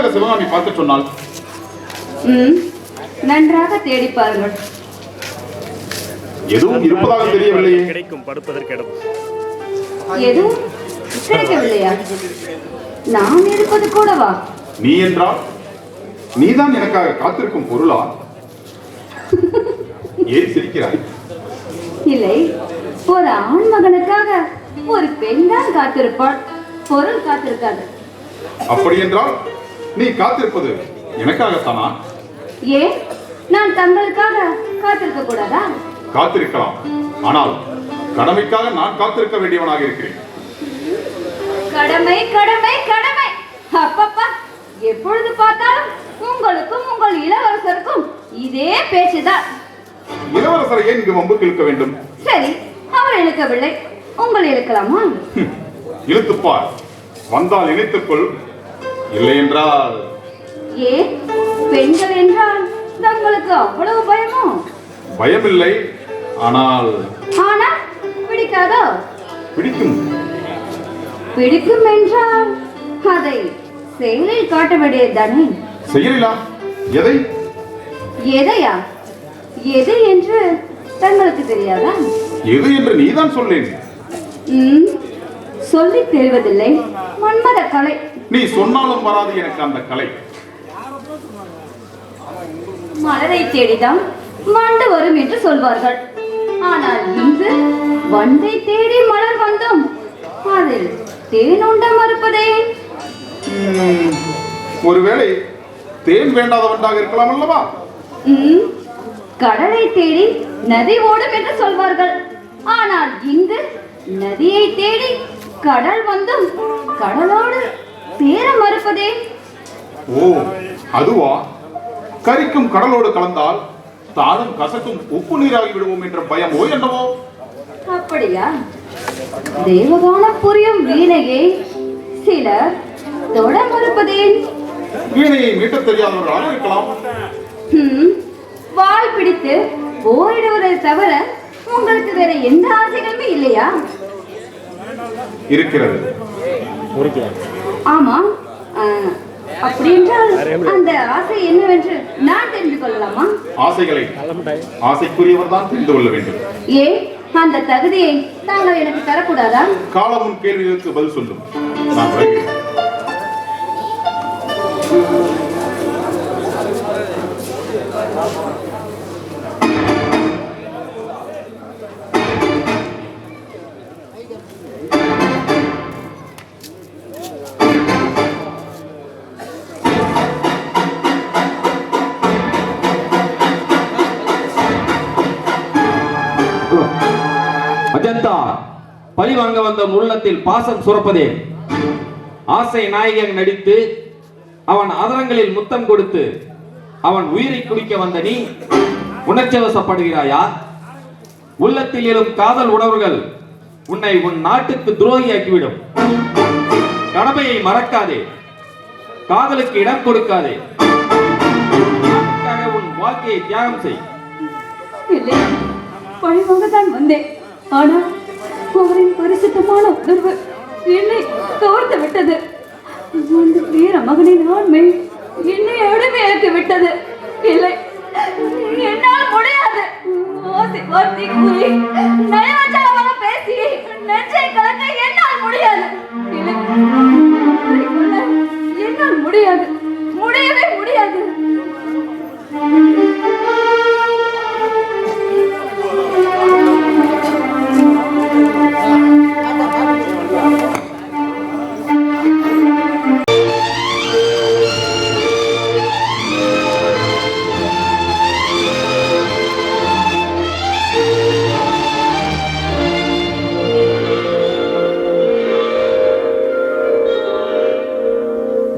எதற்காக சிவகாமி பார்க்க சொன்னால்? நன்றாக தேடி பாருங்கள். எதுவும் இருப்பதாக தெரியவில்லையே. கிடைக்கும் படுப்பதற்கு இடம் எதுவும் கிடைக்கவில்லையா? நான் இருப்பது கூடவா? நீ என்றால் நீதான் எனக்காக காத்திருக்கும் பொருளா? ஏன் சிரிக்கிறாய்? இல்லை, ஒரு ஆண் மகனுக்காக ஒரு பெண் தான் காத்திருப்பாள், பொருள் காத்திருக்காது. அப்படி என்றால் நீ காத்திருப்பது எனக்காகத்தானா? ஏன் நான் தங்களுக்காக காத்திருக்க கூடாதா? காத்திருக்கலாம், ஆனால் கடமைக்காக நான் காத்திருக்க வேண்டியவனாக இருக்கிறேன். கடமை கடமை கடமை. அப்பப்பா, எப்பொழுது பார்த்தாலும் உங்களுக்கும் உங்கள் இளவரசருக்கும் இதே பேச்சுதான். இளவரசரை ஏன் இங்கு வம்புக்கு இழுக்க வேண்டும்? சரி, அவர் இழுக்கவில்லை, உங்களை இழுக்கலாமா? இழுத்துப்பார், வந்தால் இணைத்துக்கொள், இல்லை என்றால். ஏன் பெண்கள் என்றால் தங்களுக்கு அவ்வளவு பயமோ? பயமில்லை, ஆனால் பிடிக்காதோ? பிடிக்கும். பிடிக்கும் என்றால் அதை செயலில் காட்ட வேண்டியதுதானே? செயலிலா? எதை? எதையா? எது என்று தங்களுக்கு தெரியாதா? எது என்று நீதான் சொல்லேன். சொல்லி தெரிவதில்லை, மன்மத கலை. நீ சொன்னாலும் வராது எனக்கு அந்த கலை. மலரை தேடிதான் வண்டு வரும் என்று சொல்வார்கள். ஆனால் இங்கு வண்டை தேடி மலர் வந்தும் அதில் தேன் உண்ட மறுப்பதே. ஒருவேளை தேன் வேண்டாத வண்டாக இருக்கலாம் அல்லவா? கடலை தேடி நதி ஓடும் என்று சொல்வார்கள். ஆனால் இங்கு நதியை தேடி கடல் வந்தும் கடலோடு சேர மறுப்பதே. ஓ, அதுவா? கரிக்கும் கடலோடு கலந்தால் தானும் கசக்கும் உப்பு நீராகி விடுவோம் என்ற பயமோ என்னவோ? அப்படியா? தேவகான புரியும் வீணையை சிலர் தொட மறுப்பதே. வீணையை மீட்ட தெரியாதவர்களாக இருக்கலாம். வாய் பிடித்து போரிடுவதை தவிர உங்களுக்கு வேற எந்த ஆசைகளுமே இல்லையா? இருக்கிறது. ஆமா, அப்படி என்றால் அந்த ஆசை என்னவென்று நான் தெரிந்து கொள்ளலாமா? ஆசைகளை ஆசைக்குரியவர் தான் தெரிந்து கொள்ள வேண்டும். ஏன் அந்த தகுதியை தாங்கள் எனக்கு தரக்கூடாதா? காலமும் கேள்விகளுக்கு பதில் சொல்லும். நான் வருகிறேன். அஜந்தா, பழி வாங்க வந்த உள்ளத்தில் பாசம் சுரப்பதே. ஆசை நாயகன் நடித்து அவன் அதரங்களில் முத்தம் கொடுத்து அவன் உயிரை குடிக்க வந்த நீ உணர்ச்சிவசப்படுகிறாயா? உள்ளத்தில் எழும் காதல் உணர்வுகள் உன்னை உன் நாட்டுக்கு துரோகியாக்கிவிடும். கடமையை மறக்காதே, காதலுக்கு இடம் கொடுக்காதே. உன் வாழ்க்கையை தியாகம் செய். பழிவாங்கத்தான் வந்தேன், ஆனால் அவரின் பரிசுத்தமான உணர்வு என்னை கவர்ந்து விட்டது. அந்த வீர மகனின் ஆண்மை என்னை அடிமையாக்கி விட்டது. இல்லை, என்னால் முடியாது. ஆசை வார்த்தை கூறி நயவஞ்சகமாக பேசி நெஞ்சை கலக்க என்னால் முடியாது. இல்லை, என்னால் முடியாது, முடியவே முடியாது.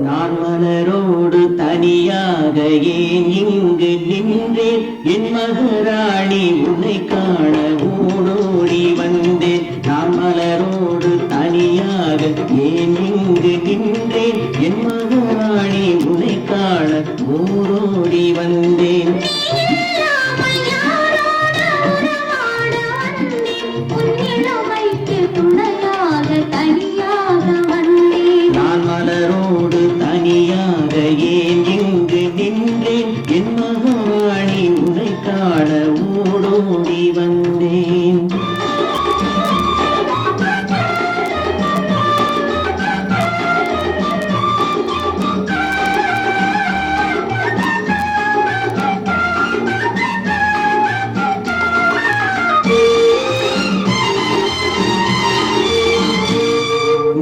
நான் மலரோடு தனியாக ஏன் இங்கு நின்றேன்? என் மகாராணி உன்னை காண ஓடோடி வந்தேன். நான் மலரோடு தனியாக ஏன் இங்கு நின்றேன்? என் மகாராணி உன்னை காண ஓடோடி வந்தேன். நான் மலரோடு தனியாக மகராணி உன்னை காண ஓடோடி வந்தேன்.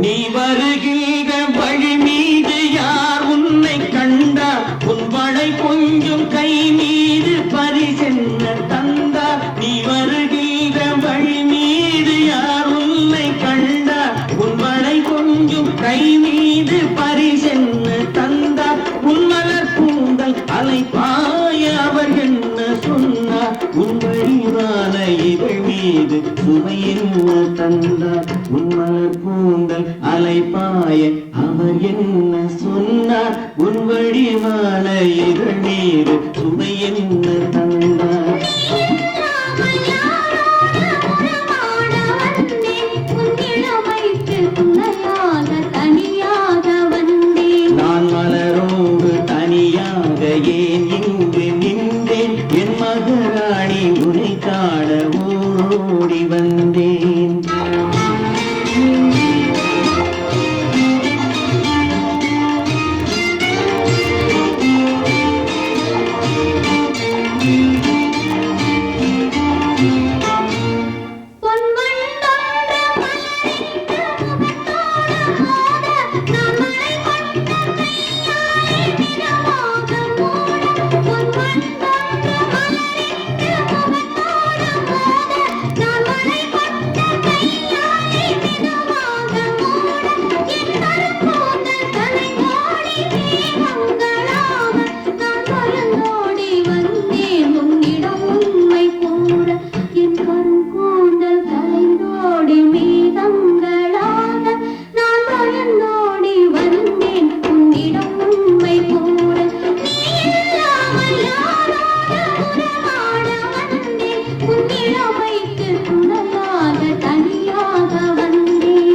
நீ வருகின்ற வழி மீது யார் உன்னை கண்டார், உன் வளை கொஞ்சம் கை மீது பரிசென்ன தந்தார். நீ வருகின்ற வழி மீது யார் உன்னை கண்டார், உன் வளை கொஞ்சம் கை மீது பரிசென்ன தந்தார். உன் மலர் கூந்தல் அலைப்பாய அவர் என்ன சொன்னார், உன் வழிவான இவள் மீது சுமை என்ன தந்தார். உன் மலர் கூந்தல் அலைப்பாய அவர் என்ன சொன்னார், உன் வழிவான இவள் மீது சுமை என்ன தந்தார். நான் மலரோடு தனியாக ஏன் இங்கு நின்றேன், என் மகராணி உன்னை காண ஓடி வந்தேன்.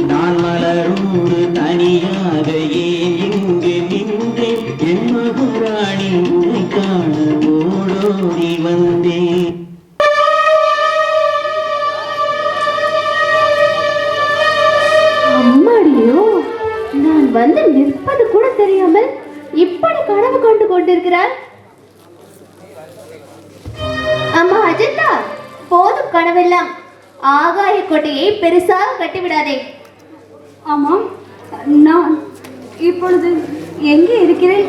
நான் மலரோடு தனியாக ஏன் இங்கு நின்றேன், என் மகராணி உன்னை காண ஓடோடி வந்தேன். அம்மாடியோ, நான் வந்து நிற்பது கூட தெரியாமல் இப்படி கனவு கொண்டு கொண்டிருக்கிறார். அம்மா அஜந்தா, போதும் கனவெல்லாம். ஆகாய கோட்டையை பெருசாக கட்டிவிடாதே. ஆமாம், நான் இப்பொழுது எங்கே இருக்கிறேன்?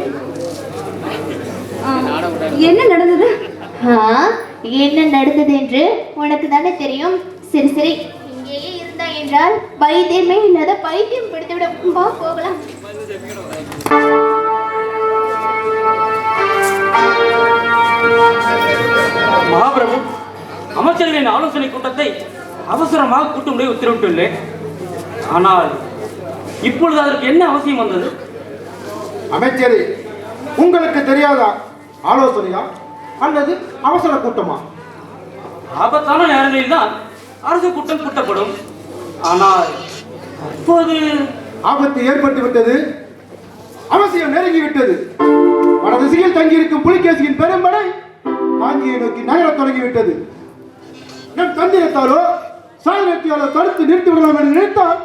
என்ன நடந்தது? என்ன நடந்தது என்று உனக்கு தானே தெரியும். சரி சரி, இங்கேயே இருந்தா என்றால் வைத்தியமே இல்லாத பைத்தியம் பிடித்துவிடும். வா போகலாம். மகாபிரபு, அமைச்சர்களின் ஆலோசனை கூட்டத்தை அவசரமாக கூட்டும்படி உத்தரவிட்டுள்ளேன். ஆனால் இப்பொழுது அதற்கு என்ன அவசியம் வந்தது? அமைச்சரே, உங்களுக்கு தெரியாதா ஆலோசனையா அல்லது அவசர கூட்டமா? ஆபத்தான நேரங்களில் தான் அரசு கூட்டம் கூட்டப்படும். ஆனால் அப்போது ஆபத்து ஏற்பட்டு விட்டது, அவசியம் நெருங்கிவிட்டது. வடதிசையில் தங்கியிருக்கும் புலிகேசியின் பெரும்படை காஞ்சியை நோக்கி நகரத் தொடங்கிவிட்டது. நம் தந்திரத்தாலோ சாதனத்தாலோ தடுத்து நிறுத்தி விடலாம் என்று நினைத்தால்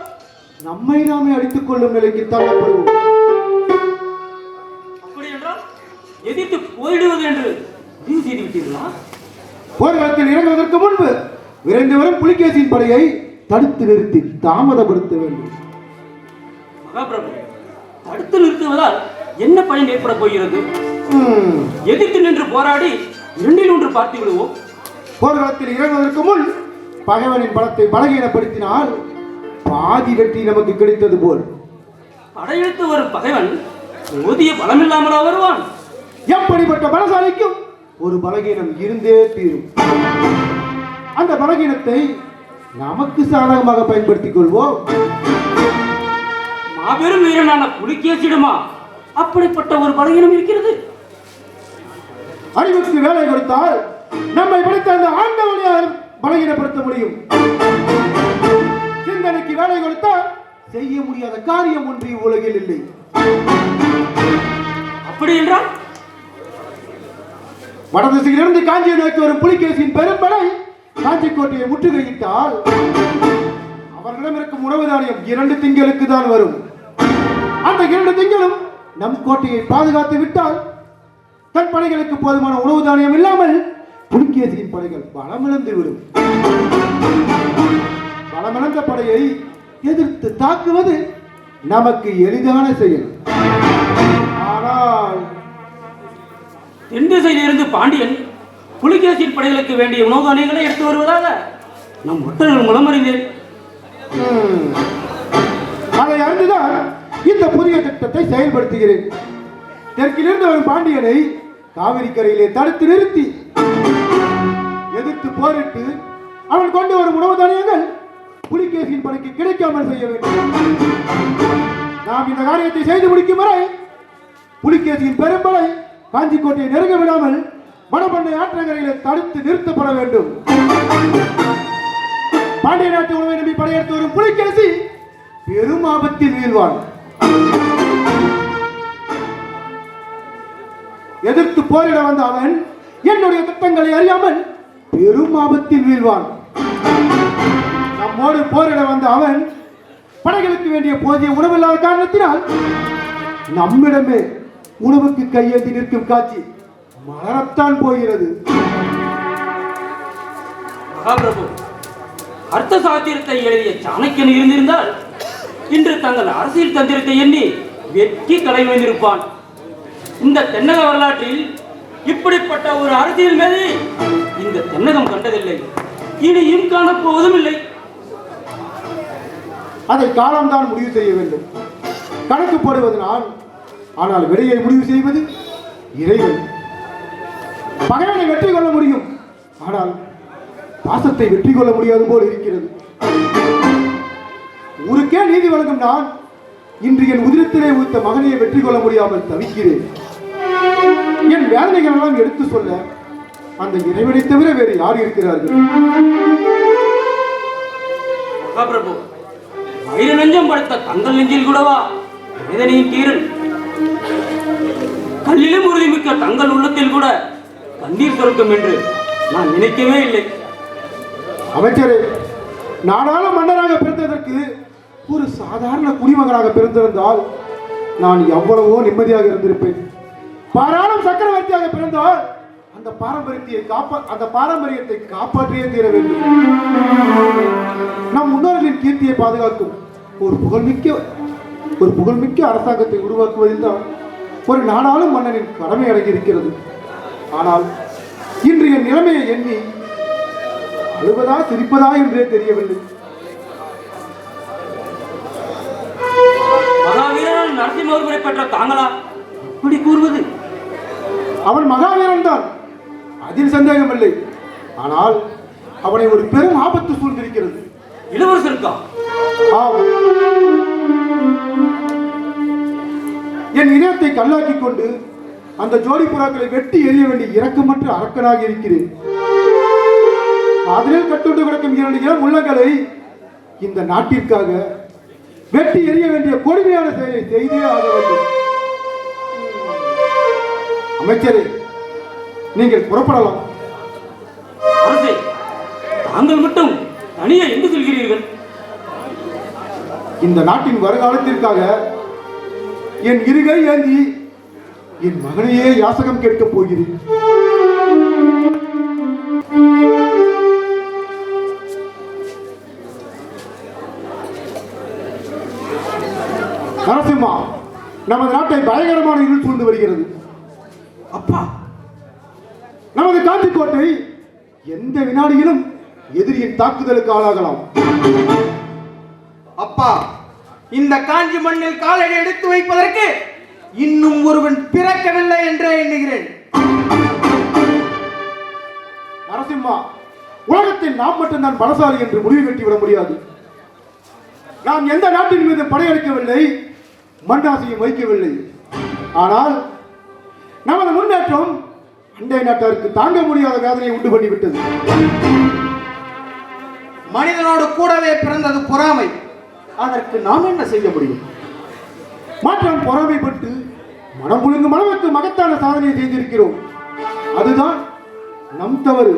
நம்மை நாமே அடித்துக் கொள்ளும் நிலைக்கு தள்ளப்படுவோம். அப்படி என்றால் எதிர்த்து போயிடுவது என்று முடிவு செய்து விட்டீர்களா? போர்க்களத்தில் இறங்குவதற்கு முன்பு விரைந்து வரும் புலிகேசியின் படையை தடுத்து நிறுத்தி தாமதப்படுத்த வேண்டும். மகாபிரபு, தடுத்து நிறுத்துவதால் என்ன பயன் ஏற்பட போகிறது? எதிர்த்து நின்று போராடி இரண்டில் ஒன்று பார்த்து விடுவோம். போர்க்களத்தில் இறங்குவதற்கு முன் பகைவனின் பலத்தை பலகீனப்படுத்தினால் பாதி வெற்றி நமக்கு கிடைத்தது போல். படையெடுத்து வரும் பகைவன் போதிய பலமில்லாமலா வருவான்? எப்படிப்பட்ட பலசாலிக்கும் ஒரு பலகீனம் இருந்தே தீரும். அந்த பலகீனத்தை நமக்கு சாதகமாக பயன்படுத்திக் கொள்வோம். மாபெரும் வீரனான புலிகேசிடமா அப்படிப்பட்ட ஒரு பலகீனம் இருக்கிறது? அறிவுக்கு வேலை கொடுத்தால் நம்மை படித்த அந்த ஆண்டவனையால் பலகீனப்படுத்த முடியும். சிந்தனைக்கு வேலை கொடுத்தால் செய்ய முடியாத காரியம் ஒன்று உலகில் இல்லை. அப்படி என்றால் வடதிசையிலிருந்து காஞ்சியை நோக்கி வரும் புலிகேசியின் பெரும்படை காஞ்சி கோட்டையை முற்றுகையிட்டால் அவர்களிடம் இருக்கும் உணவு தானியம் 2 திங்களுக்கு தான் வரும். அந்த 2 திங்களும் நம் கோட்டையை பாதுகாத்து விட்டால் தன் படைகளுக்கு போதுமான உணவு தானியம் இல்லாமல் புலிகேசியின் படைகள் பலமிழந்து விடும். பலமிழந்த படையை எதிர்த்து தாக்குவது நமக்கு எளிதான செயல். ஆனால் தென் திசையிலிருந்து பாண்டியன் புலிகேசியின் படைகளுக்கு வேண்டிய உணவு தானியங்களை எடுத்து வருவதாக நம் ஒற்றர்கள் மூலம் அறிந்தேன். அதை அறிந்துதான் இந்த புதிய திட்டத்தை செயல்படுத்துகிறேன். தெற்கிலிருந்து வரும் பாண்டியனை காவிரி கரையிலே தடுத்து நிறுத்தி எதிர்த்து போரிட்டு அவன் கொண்டு வரும் உணவு தானியங்கள் புலிகேசியின் படைக்கு கிடைக்காமல் செய்ய வேண்டும். நாம் இந்த காரியத்தை செய்து முடிக்கும் வரை புலிகேசியின் பெரும்படை காஞ்சிக்கோட்டையை நெருங்க விடாமல் வடபண்ணை ஆற்றங்கரையிலே தடுத்து நிறுத்தப்பட வேண்டும். பாண்டிய நாட்டு உணவை நம்பி படையெடுத்து வரும் புலிகேசி பெரும் ஆபத்தில் வீழ்வான். எதிர்த்து போரிட வந்த அவன் என்னுடைய திட்டங்களை அறியாமல் பெரும் ஆபத்தில் வீழ்வான். நம்மோடு போரிட வந்த அவன் படைகளுக்கு வேண்டிய போதிய உணவில்லாத காரணத்தினால் நம்மிடமே உணவுக்கு கையேந்தி நிற்கும் காட்சி மலரத்தான் போகிறது. மகாபிரபு, அர்த்த சாத்திரத்தை எழுதிய சாணக்கியன் இருந்திருந்தால் இன்று தங்கள் அரசியல் தந்திரத்தை எண்ணி வெற்றி தலைமைந்திருப்பான். இந்த தென்னக வரலாற்றில் இப்படிப்பட்ட ஒரு அரசியல் மேதை இந்த தென்னகம் கண்டதில்லை, இனியும் காணப்போவதும் இல்லை. அதை காலம்தான் முடிவு செய்ய வேண்டும். கணக்கு போடுவது நான், ஆனால் விடையை முடிவு செய்வது இறைவன். பகைவனை வெற்றி கொள்ள முடியும், ஆனால் பாசத்தை வெற்றி கொள்ள முடியாது போல் இருக்கிறது. ஊருக்கே நீதி வழங்கும் நான் இன்று என் உதிரத்திலே ஊத்த மகனையை வெற்றி கொள்ள முடியாமல் தவிக்கிறேன். என் வேதனைகள் எல்லாம் எடுத்து சொல்ல அந்த இறைவனை தவிர வேறு யார் இருக்கிறார்கள்? மகாபிரபு, வயிறு நெஞ்சம் படுத்த தங்கள் நெஞ்சில் கூடவா வேதனையின் கீரல்? கல்லிலும் உறுதிமிக்க தங்கள் உள்ளத்தில் கூட கண்ணீர் சுரக்கும் என்று நான் நினைக்கவே இல்லை. அமைச்சரே, நாடாள மன்னராக பிறந்ததற்கு ஒரு சாதாரண குடிமகனாக பிறந்திருந்தால் நான் எவ்வளவோ நிம்மதியாக இருந்திருப்பேன். பாராளும் சக்கரவர்த்தியாக பிறந்தால் அந்த பாரம்பரியத்தை காப்பாற்றியே தீர வேண்டும். நம் முன்னோர்களின் கீர்த்தியை பாதுகாக்கும் ஒரு புகழ்மிக்க அரசாங்கத்தை உருவாக்குவதில் தான் ஒரு நாடாளும் மன்னனின் கடமை அடங்கியிருக்கிறது. ஆனால் இன்று என் நிலைமையை எண்ணி அழுவதா சிரிப்பதா என்றே தெரியவில்லை. மகாவீரன் நரசிம்மவர்மரை பெற்ற தாங்களா இப்படி கூறுவது? அவன் மகாவீரன் தான், அதில் சந்தேகமில்லை. ஆனால் அவனை ஒரு பெரும் ஆபத்து சூழ்ந்திருக்கிறது. இளவரசருக்கா? என் இதயத்தை கல்லாக்கிக் கொண்டு அந்த ஜோடி புறாக்களை வெட்டி எறிய வேண்டிய இரக்கமற்ற அரக்கனாக இருக்கிறேன். காதலில் கட்டுண்டு கிடக்கும் 2 இளம் உள்ளங்களை இந்த நாட்டிற்காக வெட்டி எறிய வேண்டிய கொடுமையான செயலை செய்தே ஆக வேண்டும். அமைச்சரே, நீங்கள் புறப்படலாம். அரசே, தாங்கள் மட்டும் தனியே எங்கு செல்கிறீர்கள்? இந்த நாட்டின் வருகாலத்திற்காக என் இருகை ஏந்தி என் மகனையே யாசகம் கேட்கப் போகிறேன். நரசிம்மா, நமது நாட்டை பயங்கரமான இருள் சூழ்ந்து வருகிறது. அப்பா, நமது காஞ்சிக்கோட்டை எந்த வினாடியிலும் எதிரியின் தாக்குதலுக்கு ஆளாகலாம். அப்பா, இந்த காஞ்சி மண்ணில் காலடி எடுத்து வைப்பதற்கு இன்னும் ஒருவன் பிறக்கவில்லை என்றே எண்ணுகிறேன். நரசிம்மா, உலகத்தில் நாம் மட்டும்தான் பலசாலி என்று முடிவு கட்டிவிட முடியாது. நாம் எந்த நாட்டின் மீது படையெடுக்கவில்லை, மண்ணாசையும் வைக்கவில்லை. ஆனால் நமது முன்னேற்றம் அண்டை நாட்டாருக்கு தாங்க முடியாத வேதனையை உண்டு பண்ணிவிட்டது. மனிதனோடு கூடவே பிறந்தது பொறாமை. அதற்கு நாம் என்ன செய்ய முடியும்? மாற்றம் பொறாமைப்பட்டு மனம் புழுங்கும் அளவுக்கு மகத்தான சாதனையை செய்திருக்கிறோம். அதுதான் நம் தவறு.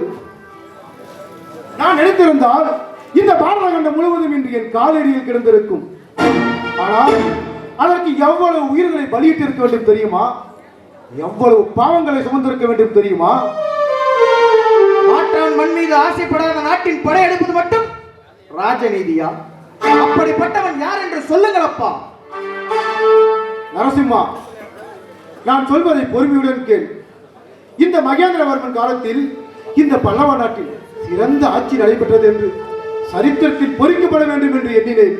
நான் நினைத்திருந்தால் இந்த பாரத கண்டம் முழுவதும் இன்று என் காலடியில் கிடந்திருக்கும். ஆனால் அதற்கு எவ்வளவு உயிர்களை பலியிட்டு இருக்க வேண்டும் தெரியுமா? எவ்வளவு பாவங்களை சுமந்திருக்க வேண்டும் தெரியுமா? மாற்றான் மண் மீது ஆசைப்படாத நாட்டின் படையெடுப்பது மட்டும் ராஜநீதியா? அப்படிப்பட்டவன் யார் என்று சொல்லுங்கள் அப்பா. நரசிம்மா, நான் சொல்வதை பொறுமையுடன் கேள். இந்த மகேந்திரவர்மன் காலத்தில் இந்த பல்லவ நாட்டில் சிறந்த ஆட்சி நடைபெற்றது என்று சரித்திரத்தில் பொறிக்கப்பட வேண்டும் என்று எண்ணினேன்.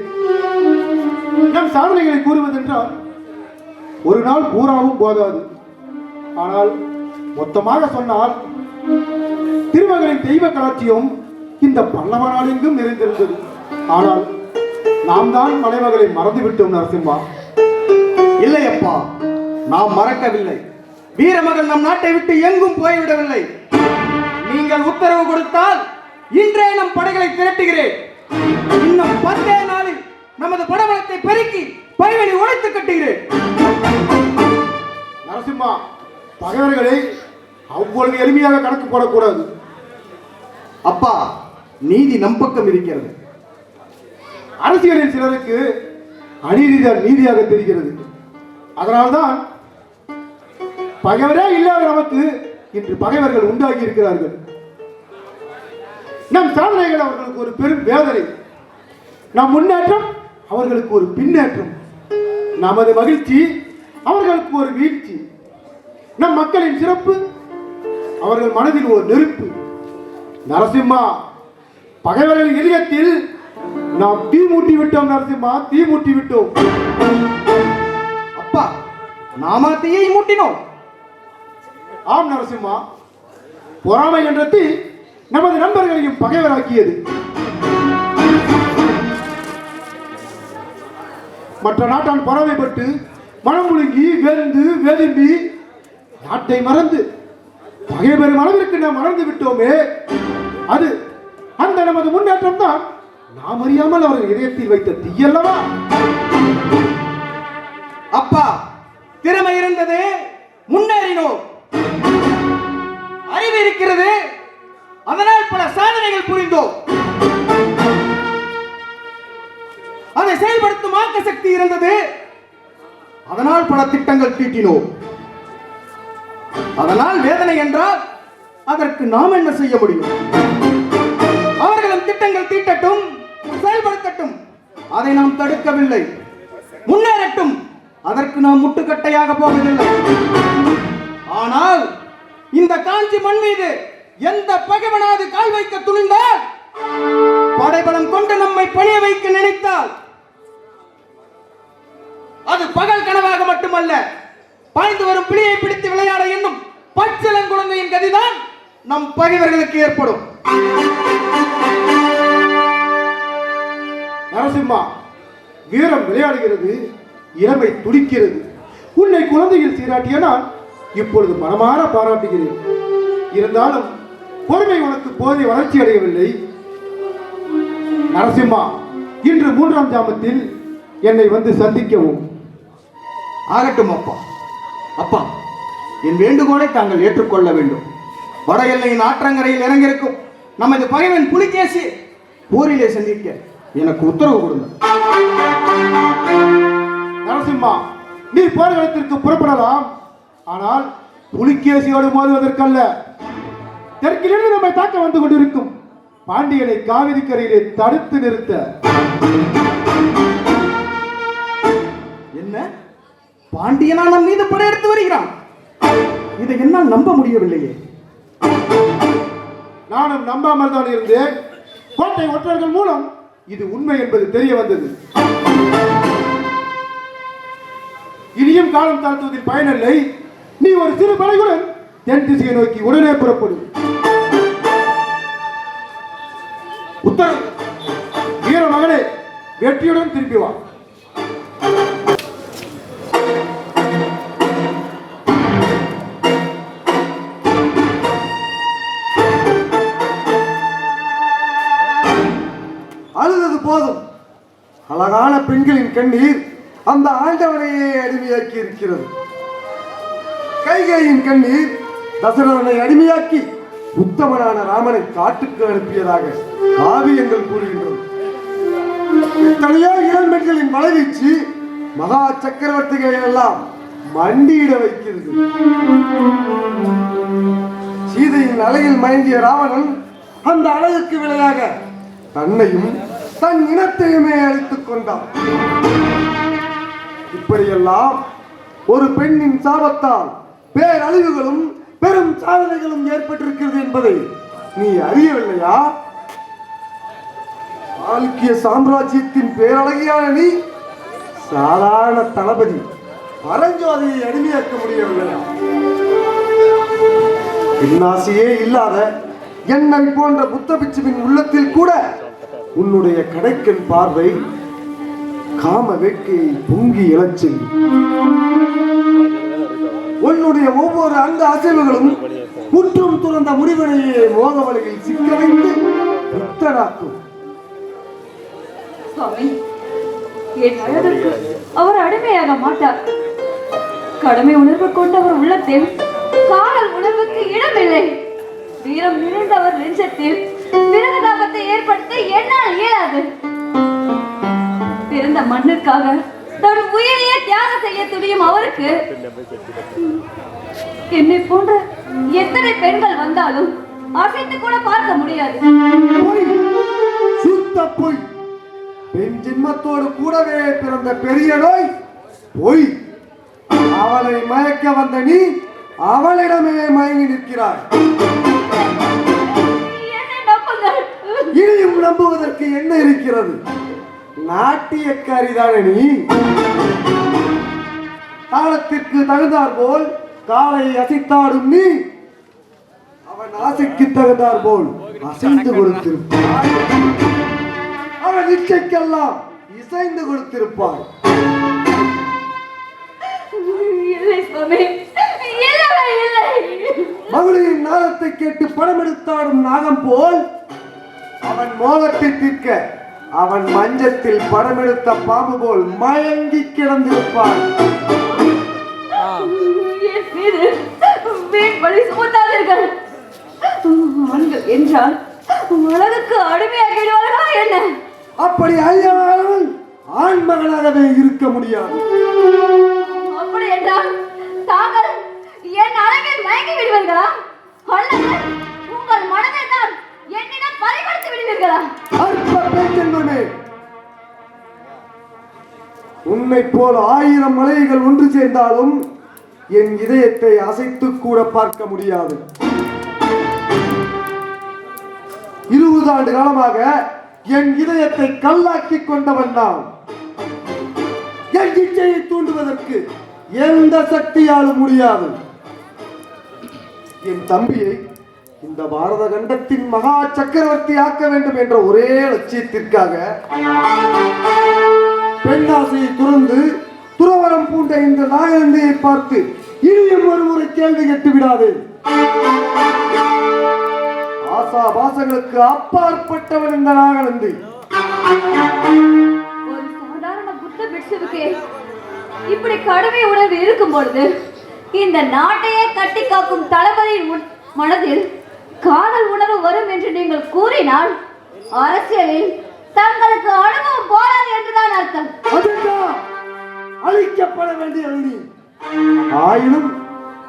நம் சாதனைகளை கூறுவதென்றால் ஒரு நாள் பூராவும் போதாது. ஆனால் மொத்தமாக சொன்னால் திருமகளின் தெய்வ கலாட்சியம் இந்த பல்லவ நாடெங்கும் நிறைந்திருந்தது. ஆனால் நாம் தான் மலைமகளை மறந்துவிட்டோம் நரசிம்மா. இல்லை அப்பா, நாம் மறக்கவில்லை. வீரமகள் நம் நாட்டை விட்டு எங்கும் போய்விடவில்லை. நீங்கள் உத்தரவு கொடுத்தால் இன்றே நம் படைகளை திரட்டுகிறேன். இன்னும் 10 நாளில் நமது படபலத்தை பெருக்கி பைவெளி உடைத்து கட்டுகிறேன். நரசிம்மா, பகைவர்களை அவ்வளவு எளிமையாக கணக்கு போடக்கூடாது. அப்பா, நீதி நம் பக்கம் இருக்கிறது. அரசியலில் சிலருக்கு அநீதிதான் நீதியாக தெரிகிறது. அதனால்தான் பகைவரே இல்லாத நமக்கு இன்று பகைவர்கள் உண்டாகி இருக்கிறார்கள். நம் சாதனைகள் அவர்களுக்கு ஒரு பெரும் வேதனை, நம் முன்னேற்றம் அவர்களுக்கு ஒரு பின்னேற்றம், நமது மகிழ்ச்சி அவர்களுக்கு ஒரு வீழ்ச்சி, நம் மக்களின் சிறப்பு அவர்கள் மனதில் ஒரு நெருப்பு. நரசிம்மா, பகைவர்கள் இதயத்தில் நாம் தீ மூட்டி விட்டோம். நரசிம்மா, தீ மூட்டி விட்டோம். அப்பா, நாமா தீயை மூட்டினோம். ஆம் நரசிம்மா, பொறாமை என்ற தீ நமது நண்பர்களையும் பகைவராக்கியது. மற்ற நாட்டால் பொறாமைப்பட்டு மனம் முழுங்கி வெந்து வெதும்பி நாட்டை மறந்து பகைவரும் அளவிற்கு நாம் மறந்து விட்டோமே. அது அந்த நமது முன்னேற்றம் தான் நாம் அறியாமல் அவர்கள் இதயத்தில் வைத்த தீயல்லவா? அப்பா, திறமை இருந்தது, முன்னேறினோம். அறிவு இருக்கிறது, அதனால் பல சாதனைகள் புரிந்தோம். அதை செயல்படுத்தும் ஆக்க சக்தி இருந்தது, அதனால் பல திட்டங்கள் தீட்டினோம். அதனால் வேதனை என்றால் அதற்கு நாம் என்ன செய்ய முடியும்? அவர்களும் திட்டங்கள் தீட்டட்டும், செயல்படுத்தட்டும், அதை நாம் தடுக்கவில்லை. முன்னேறட்டும், அதற்கு நாம் முட்டுக்கட்டையாக போவதில்லை. ஆனால் இந்த காஞ்சி மண் மீது எந்த பகைவனாவது கால் வைக்க துணிந்தால், படைபலம் கொண்டு நம்மை பணிய வைக்க நினைத்தால், அது பகல் கனவாக மட்டுமல்ல, பாய்ந்து வரும் பிடியை பிடித்து விளையாட என்னும் பச்சிளங்குழந்தையின் கதிதான் நம் பகைவர்களுக்கு ஏற்படும். நரசிம்மா, வீரம் விளையாடுகிறது, இளமை துடிக்கிறது. உன்னை குழந்தையில் சீராட்டிய நான் இப்பொழுது மனமாற பாராட்டுகிறேன். இருந்தாலும் பொறுமை உனக்கு போதிய வளர்ச்சி அடையவில்லை. நரசிம்மா, இன்று 3ஆம் ஜாமத்தில் என்னை வந்து சந்திக்கவும். ஆகட்டும் அப்பா. அப்பா, என் வேண்டுகோளை தாங்கள் ஏற்றுக்கொள்ள வேண்டும். வட எல்லையின் ஆற்றங்கரையில் இறங்கியிருக்கும் நமது பகைவன் புலிகேசி போரிலே சந்திக்க எனக்கு உத்தரவு கொடுங்க. நரசிம்மா, நீ போர்க்களத்திற்கு புறப்படலாம். ஆனால் புலிகேசியோடு மோதுவதற்கல்ல. தெற்கிலிருந்து நம்மை தாக்க வந்து கொண்டிருக்கும் பாண்டியனை காவிரி கரையிலே தடுத்து நிறுத்த. என்ன, பாண்டியனா நம் மீது படையெடுத்து வருகிறான்? இதை என்னால் நம்ப முடியவில்லையே. நானும் நம்பாமல் தான் இருந்தேன். கோட்டை ஒற்றர்கள் மூலம் இது உண்மை என்பது தெரிய வந்தது. இனியும் காலம் தாழ்த்துவதில் பயனில்லை. நீ ஒரு சிறு படையுடன் தென் திசையை நோக்கி உடனே புறப்படும். உத்தரவு. வீர மகளே, வெற்றியுடன் திரும்பி வா. அழுதது போதும். அழகான பெண்களின் கண்ணீர் அந்த ஆண்டவனையே அடிமையாக்கி இருக்கிறது. கைகையின் கண்ணீர் தசரதனை அடிமையாக்கி உத்தமனான ராமனை காட்டுக்கு அனுப்பியதாக காவியங்கள் கூறுகின்றன. எத்தனையோ இளம்பெண்களின் மலைவீச்சு மகா சக்கரவர்த்திகளை எல்லாம் மண்டியிட வைக்கிறது. சீதையின் அலையில் மயங்கிய ராவணன் அந்த அழகுக்கு விளையாக தன்னையும் தன் இனத்தையுமே அழித்துக் கொண்டான். இப்படியெல்லாம் ஒரு பெண்ணின் சாபத்தால் பேரழிவுகளும் பெரும் சாதனைகளும் ஏற்பட்டிருக்கிறது என்பதை நீ அறியவில்லையா? சாளுக்கிய சாம்ராஜ்யத்தின் பேரழகியான நீ சாதாரண தளபதி பரஞ்சோதியை அடிமையாக்க முடியவில்லையா? பின்னாசியே இல்லாத என்னை போன்ற புத்த பிட்சுவின் உள்ளத்தில் கூட உன்னுடைய கடைக்கண் பார்வை காம வேட்கையை பொங்கி எழச் செய்யும். உன்னுடைய ஒவ்வொரு அந்த அசைவுகளும் முற்றும் துறந்த முடிவினையே மோக வலையில் சிக்க வைத்து புத்தனாக்கும். சுவாமி, என் அழகுக்கு அவர் அடிமையாக மாட்டார். கடமை உணர்வு கொண்டவர் உள்ளத்தில் காதல் உணர்வுக்கு இடமில்லை. வீரம் நிறைந்தவர் நெஞ்சத்தில் விரகதாபத்தை ஏற்படுத்த என்னால் இயலாது. பிறந்த மண்ணுக்காக தன் உயிரையே தியாகம் செய்ய துடியும் அவருக்கு என்னை போன்ற எத்தனை பெண்கள் வந்தாலும் அசைத்து கூட பார்க்க முடியாது. சுத்த பொய். பெண் ஜென்மத்தோடு கூடவே பிறந்த பெரிய நோய் பொய். அவளை மயக்க வந்த நீ அவளிடமே மயங்கி நிற்கிறாய். இனியும் நம்புவதற்கு என்ன இருக்கிறது? நாட்டியக்காரிதானே நீ. காலத்திற்கு தகுந்தார் போல் காலை அசைத்தாடும் நீ அவன் ஆசைக்கு தகுந்தார் போல் அசைந்து கொடுத்திருப்பாய். அவன் இச்சைக்கெல்லாம் இசைந்து கொடுத்திருப்பாய். மகளிரின் நாதத்தை கேட்டு படம் எடுத்தாடும் நாகம் போல் அவன் மோகத்தை தீர்க்க அவன் மஞ்சத்தில் படம் எடுத்த பாம்பு போல் மயங்கி கிடந்திருப்பான். ஆண்கள் என்றால் உலகுக்கு அடிமையாகிடுவார்களா என்ன? அப்படி அழியாமல் ஆண் மகனாகவே இருக்க முடியாது. அப்படி என்றால் தாங்கள் என் அழகில் மயங்கி விடுவீர்களா? அல்லது உங்கள் மனதை தான் என்னிடம் பறிகொடுத்து விடுவீர்களா? அற்ப பேச்சென்பமே, உன்னை போல் 1000 மலைகள் ஒன்று சேர்ந்தாலும் என் இதயத்தை அசைத்து கூட பார்க்க முடியாது. 20 ஆண்டு காலமாக என் இதயத்தை கல்லாக்கி கொண்டவன் நான். என் இச்சையை தூண்டுவதற்கு எந்த சக்தியாலும் முடியாது. என் தம்பியை இந்த பாரத கண்டத்தின் மகா சக்கரவர்த்தி ஆக்க வேண்டும் என்ற ஒரே லட்சியத்திற்காக பெண்ணாசையை துறந்து துறவரம் பூண்ட இந்த நாகநந்தியை பார்த்து இனியும் ஒருமுறை கேள்வி கேட்டு விடாது. ஆசா பாசங்களுக்கு அப்பாற்பட்டவன் இந்த நாகநந்தி. ஒரு சாதாரண புத்த பிட்சுவுக்கே இப்படி கடுமை உணர்வு இருக்கும் பொழுது இந்த நாட்டையே கட்டி காக்கும் தளபதியின் மனதில் காதல் உணர்வு வரும் என்று நீங்கள் கூறினால் அரசியலில் தங்களுக்கு அனுபவம் போராது என்றுதான் அர்த்தம். அழிக்கப்பட வேண்டிய நீ. ஆயினும்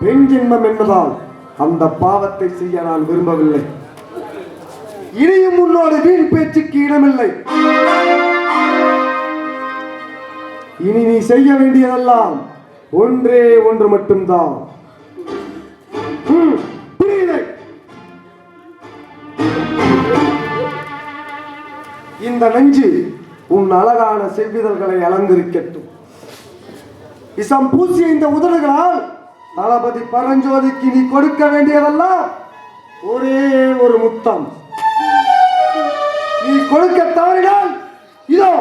பெண் ஜென்மம் என்பதால் அந்த பாவத்தை செய்ய நான் விரும்பவில்லை. இனியும் உன்னோடு வீண் பேச்சுக்கு இடமில்லை. இனி நீ செய்ய வேண்டியதெல்லாம் ஒன்றே ஒன்று மட்டும்தான். இந்த நெஞ்சு உன் அழகான செவ்விதழ்களை அலங்கரிக்கட்டும். விஷம் பூசிய இந்த உதடுகளால் தளபதி பரஞ்சோதிக்கு நீ கொடுக்க வேண்டியதெல்லாம் ஒரே ஒரு முத்தம். நீ கொடுக்க தவறினால் இதோ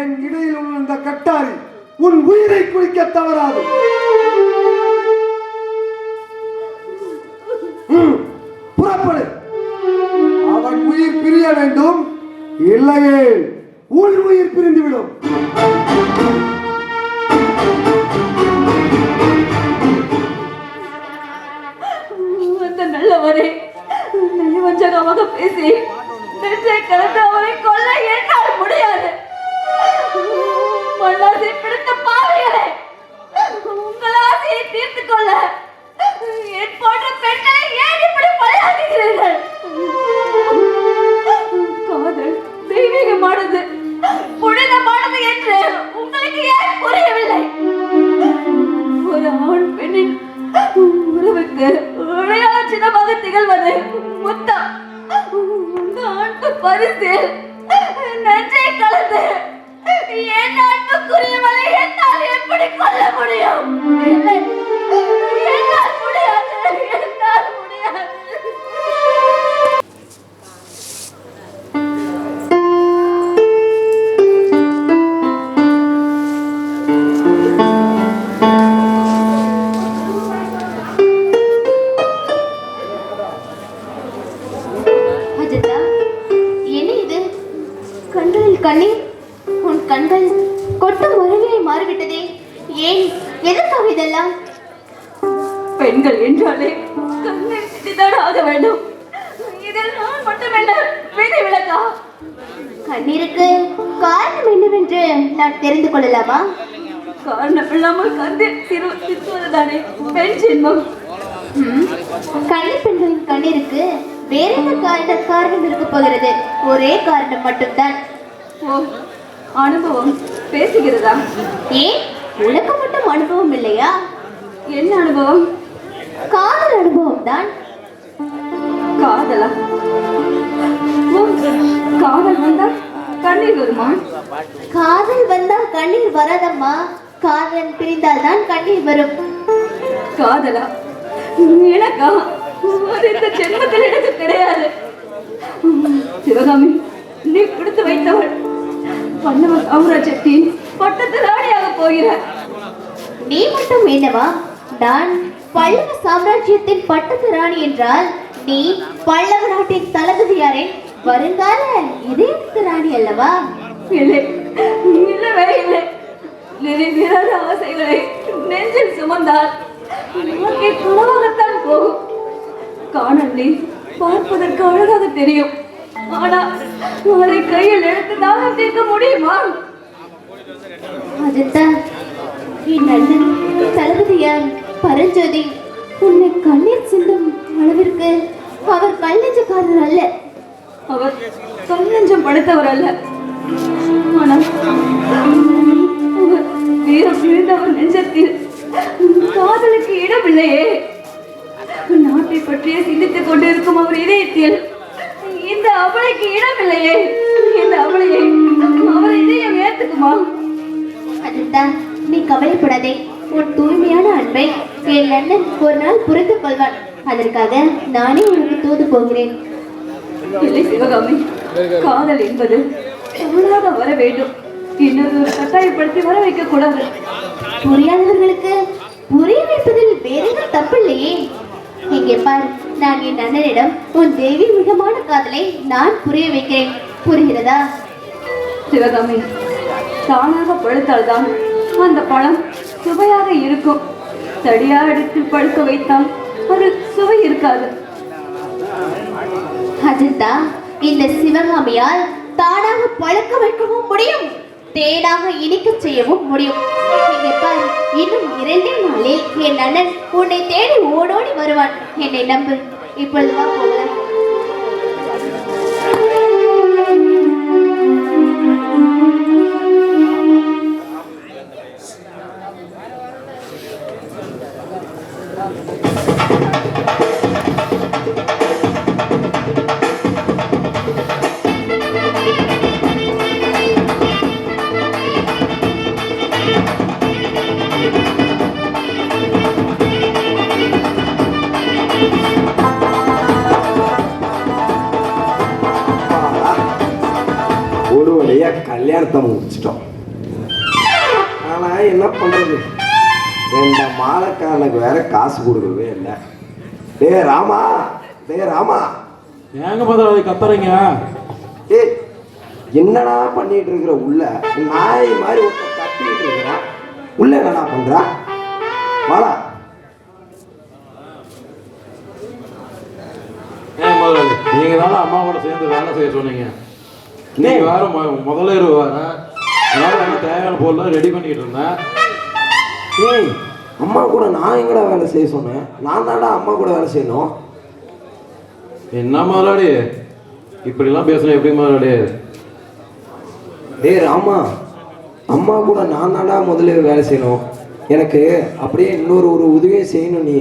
என் இடையில் உள்ள இந்த கட்டாரி உன் உயிரை குடிக்க தவறாது. புறப்படு. அவன் உயிர் பிரிய வேண்டும், இல்லையே உன் உயிர் பிரிந்துவிடும். நல்லவரே, நயவஞ்சகமாக பேசி நெஞ்சை கலந்து அவரை கொல்ல என்னால் முடியாது. மண்ணாசை பிடித்த பாவிகளே, உங்கள் ஆசையை தீர்த்து கொள்ள என் போன்ற பெண்களை ஏன் இப்படி பலியாக்குகிறீர்கள்? காதல் தெய்வீகமானது, புனிதமானது என்று உங்களுக்கு ஏன் புரியவில்லை? ஒரு ஆண் பெண்ணின் உறவுக்கு உரையாட சின்னமாக திகழ்வது முத்தம். உங்க அன்பு பரிசில் நெஞ்சை கலந்து என் அன்புக்குரியவளை என்னால் எப்படி கொள்ள முடியும்? என்னால் முடியாது, என்னால் முடியாது. அஜந்தா, என்ன இது? கண்களில் கண்ணீர், உன் கண்கள் கொட்டும் மருவியை மாறிவிட்டதே. ஏன், எதற்காக இதெல்லாம்? பெண்கள் என்றாலே கண்ணீர் சிந்திதான் ஆக வேண்டும். இதில் நான் மட்டும் என்ன விதி விலக்கா? கண்ணீருக்கு காரணம் என்னவென்று நான் தெரிந்து கொள்ளலாமா? காரணம் இல்லாமல் கண்ணீர் சிந்துவதுதானே பெண் ஜென்மம். கண்ணீர் பெண்களின் கண்ணீருக்கு வேற என்ன காரணம் இருக்க போகிறது? ஒரே காரணம் மட்டும்தான். ஓ, அனுபவம் பேசுகிறதா? ஏன், உனக்கு மட்டும் அனுபவம் இல்லையா? என்ன அனுபவம்? காதல் அனுபவம் தான். காதலா? ஓ, காதல் வந்தால் கண்ணீர் வருமா? காதல் வந்தால் கண்ணீர் வராதம்மா, காதலன் பிரிந்தால் தான் கண்ணீர் வரும். காதலா? எனக்கா? அது இந்த ஜென்மத்தில் எனக்கு கிடையாது. சிவகாமி, நீ கொடுத்து வைத்தவள் பல்லவ சாம்ராஜ்யத்தின் பட்டத்து ராணியாக போகிறார். நீ மட்டும் என்னவா? நான் பல்லவ சாம்ராஜ்யத்தின் பட்டத்து ராணி என்றால் நீ பல்லவ நாட்டின் தளபதியாரின் வருங்கால இதயத்து ராணி அல்லவா? இல்லை, இல்லவே இல்லை. நிறைவேறாத ஆசைகளை நெஞ்சில் சுமந்தால் நமக்கு குணமாகத்தான் போகும். காணல் நீ பார்ப்பதற்கு அழகாக தெரியும், ஆனால் அதை கையில் எடுத்து தாகம் தீர்க்க முடியுமா? அதுதான் என் அண்ணன் தளபதியார் பரஞ்சோதி உன்னை கண்ணீர் சிந்தும் அளவிற்கு அவர் கல்லஞ்சக்காரர் அல்ல. அவர் கல்லஞ்சம் படுத்தவர் அல்ல. ஆனால் அவர் வீரம் விழுந்தவர் நெஞ்சத்தில் காதலுக்கு இடமில்லையே. நாட்டை பற்றியே சிந்தித்துக் கொண்டிருக்கும் அவர் இதயத்தில் இந்த அவளைக்கு இடமில்லையே. இந்த அவளையை அவர் இதயம் ஏத்துக்குமா? அதுதான், நீ கவலைப்படாதே. உன் தூய்மையான அன்பை என் அண்ணன் ஒரு நாள் புரிந்து கொள்வான். அதற்காக நானே உனக்கு தூது போகிறேன். இல்லை சிவகாமி, காதல் என்பது தானாக வர வேண்டும். இன்னொரு கட்டாயப்படுத்தி வர வைக்க கூடாது. புரியாதவர்களுக்கு புரிய வைப்பதில் வேற தப்பில்லையே. இங்கே பார், நான் என் அண்ணனிடம் உன் தெய்வீகமான காதலை நான் புரிய வைக்கிறேன். புரிகிறதா? சிவகாமி, தானாக பழுத்தால்தான் அந்த பழம் சுவையாக இருக்கும். தடியா எடுத்து பழுக்க வைத்தால் அது சுவை இருக்காது. அதுதான் இந்த சிவகாமியால் தானாக பழுக்க வைக்கவும் முடியும், தேனாக இனிக்க செய்யவும் முடியும். இங்கே பார், இன்னும் 2 நாளில் என் அண்ணன் உன்னை தேடி ஓடோடி வருவான். என்னை நம்பு. இப்பொழுதுதான் போகலாம். ஒரு வழியா கல்யாணத்தை முடிச்சிட்டோம். ஆனா என்ன பண்றது, இந்த மாலைக்காரனுக்கு வேற காசு கொடுக்கவே இல்லை. டே ராமா, டே ராமா, ஏங்க பதில் கத்துறீங்க? ஏய், என்னடா பண்ணிட்டு இருக்கிற? உள்ள நாய் மாதிரி ஒருத்தர் கத்திட்டு இருக்கிறான். உள்ள என்னடா பண்றா? வாடா. முதலாளி, நீங்க தானே அம்மா கூட சேர்ந்து வேலை செய்ய சொன்னீங்க. நீங்க வேற முதல்ல வேற அதனால எனக்கு தேவையான பொருள் ரெடி பண்ணிட்டு இருந்தேன். ஏய், அம்மா கூட நான் எங்கடா வேலை செய்ய சொன்னேன்? நான் தான்டா அம்மா கூட வேலை செய்யணும். என்ன முதலாளி இப்படிலாம் பேசணும்? எப்படி முதலாளி? டேய் ராமா, அம்மா கூட நான் தான்டா முதல்ல வேலை செய்யணும். எனக்கு அப்படியே இன்னொரு உதவியை செய்யணும். நீ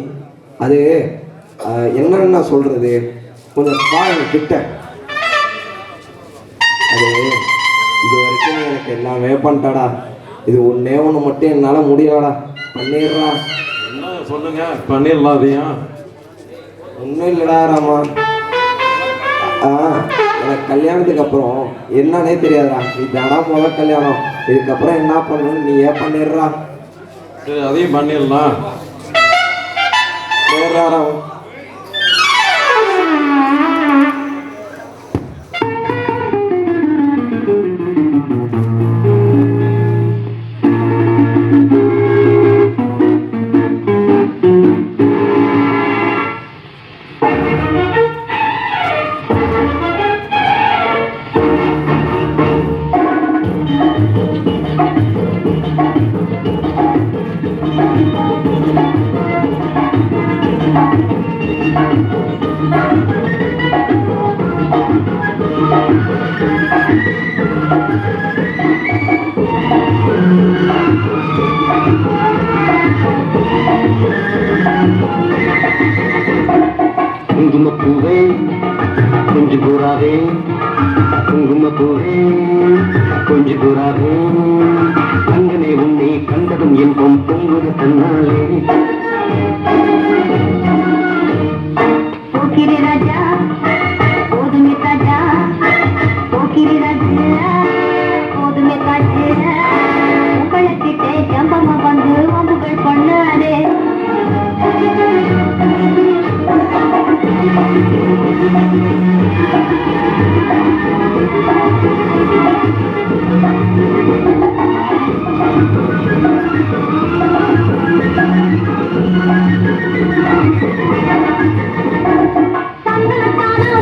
அது என்னன்னு நான் சொல்றது, கொஞ்சம் வா எனக்கு கிட்ட. அது இது வரைக்கும் நீ எனக்கு எல்லாமே பண்ணிட்டாடா. இது ஒன்னே ஒன்று மட்டும் என்னால் முடியலடா. பண்ணிடுறா. என்ன சொல்லுங்க, பண்ணிடலாம். அதையும் ஒன்றும் இல்லைடா ராமா. எனக்கு கல்யாணத்துக்கு அப்புறம் என்னன்னே தெரியாதுடா. இதுதானா முதல் கல்யாணம். இதுக்கப்புறம் என்ன பண்ணணும் நீ ஏன் பண்ணிடுறா. சரி, அதையும் பண்ணிடலாம். ராமா. குங்குமப்பூவே கொஞ்சு கூறாதே, குங்குமப்பூவே கொஞ்சு கூறாதே, அங்கனே உன்னை கண்டதும் என்போம் பொங்குது தன்னாலே. போக்கிரி ராஜா போதுமே தாஜா, போக்கிரி ராஜா போதுமே தாஜா, உங்களை கிட்டே ஜம்பமா வந்து வம்புகள் பண்ணாதே.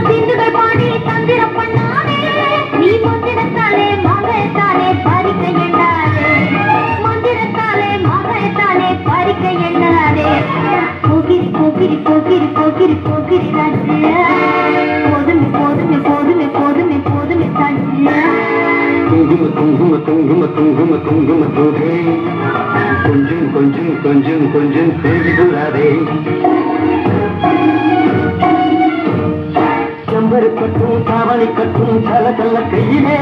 சிந்துகள் பாடி தந்திரம் பண்ணாதே, நீ மந்திரத்தாலே மகத்தாலே பறிக்க எண்ணாதே, மந்திரத்தாலே மகத்தாலே பறிக்க எண்ணாதே. போகிரி போகிரி போகிரி போகிரி போகிரி ராஜா, போதுமே போதுமே போதுமே போதுமே போதுமே ராஜா. குங்கும குங்கும குங்கும குங்கும குங்குமப்பூவே கொஞ்சம் கொஞ்சம் கொஞ்சம் கொஞ்சம் கொஞ்சு கூறாதே, செம்பரு கட்டும் காவலி கட்டும் கல கல்ல கையிலே,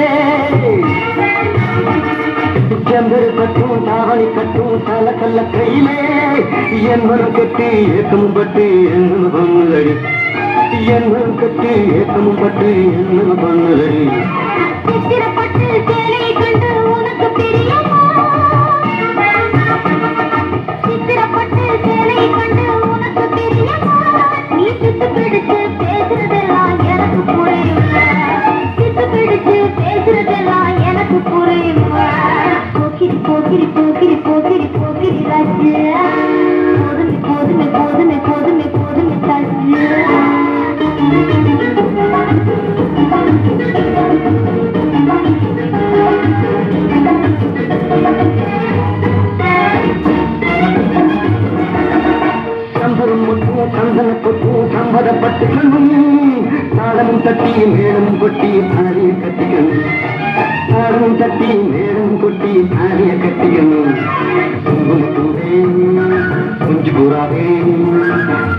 செம்பரு கட்டும் காவலி கட்டும் கல கல்ல கையிலே, என்மரம் கட்டி ஏக்கமும் பட்டு என்ன பண்ணுதடி, என்மரம் கட்டி ஏக்கமும் பட்டு என்ன பண்ணுதடி. சித்திரப்பட்டு சேலையை கண்டு உனக்கு பிரியமா, சித்திரப்பட்டு சேலையை கண்டு உனக்கு பிரியமா, நீ சித்து பிடிச்சு பேசுறதெல்லாம் எனக்கு புரியுமா, சித்து பிடிச்சு பேசுறதெல்லாம் எனக்கு புரியுமா. போக்கிரி போக்கிரி போக்கிரி போக்கிரி போக்கிரி ராஜா, போதுமே போதுமே போதுமே போதுமே போதுமே ராஜா. சம்பரம் மட்டும் சந்தன கொட்டு சம்பதப்பட்டுக்கணும், தாளமும் தட்டி மேளமும் கொட்டி தாலிய கட்டிக்கணும், தாளமும் தட்டி மேளமும் கொட்டி தாலிய கட்டிக்கணும். குங்குமப்பூவே கொஞ்சு கூறாதே,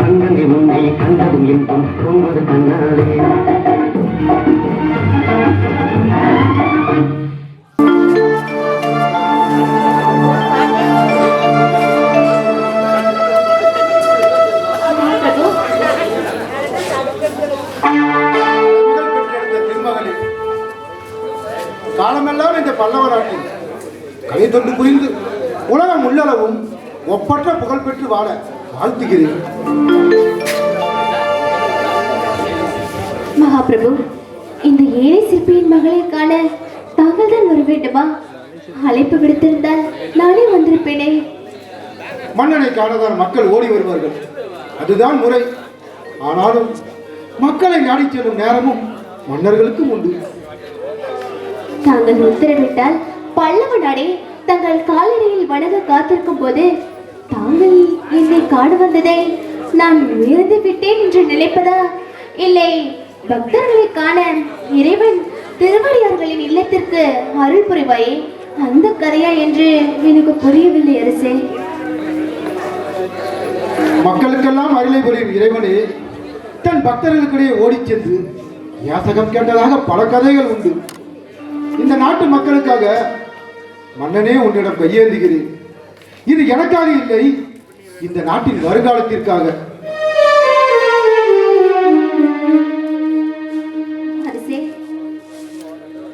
தங்கமே உன்னை கண்டதும் என்பும் பொங்குது தன்னாலே. காலமெல்லாம் இந்த பல்லவ நாட்டில் கலை தொண்டு புரிந்து உலகம் உள்ளளவும் ஒப்பற்ற புகழ் பெற்று வாழ வாழ்த்துகிறேன். மகாபிரபு, இந்த ஏழை சிற்பியின் மகளை காண தாங்கள் தான் வர வேண்டுமா? அழைப்பு விடுத்திருந்தால் நானே வந்திருப்பேனே. மன்னனை காணதான் மக்கள் ஓடி வருவார்கள், அதுதான் முறை. ஆனாலும் மக்களை நாடிச் செல்லும் நேரமும் மன்னர்களுக்கும் உண்டு. தாங்கள் உத்தரவிட்டால் பல்லவ நாடே தங்கள் காலடியில் வணங்க காத்திருக்கும் போது தாங்கள் என்னை காண வந்ததை நான் உயர்ந்து விட்டேன் என்று நினைப்பதா, இல்லை பக்தர்களை காண இறைவன் திருவடியார்களின் இல்லத்திற்கு அருள் புரிவாயே அந்த கதையா என்று எனக்கு புரியவில்லை அரசே. மக்களுக்கெல்லாம் அருளை புரியும் இறைவனே தன் பக்தர்களுக்கிடையே ஓடிச் சென்று யாசகம் கேட்டதாக பல கதைகள் உண்டு. இந்த நாட்டு மக்களுக்காக மன்னனே உன்னிடம் கையேந்துகிறேன். இது எனக்காக இல்லை, இந்த நாட்டின் வருங்காலத்திற்காக. அரசே,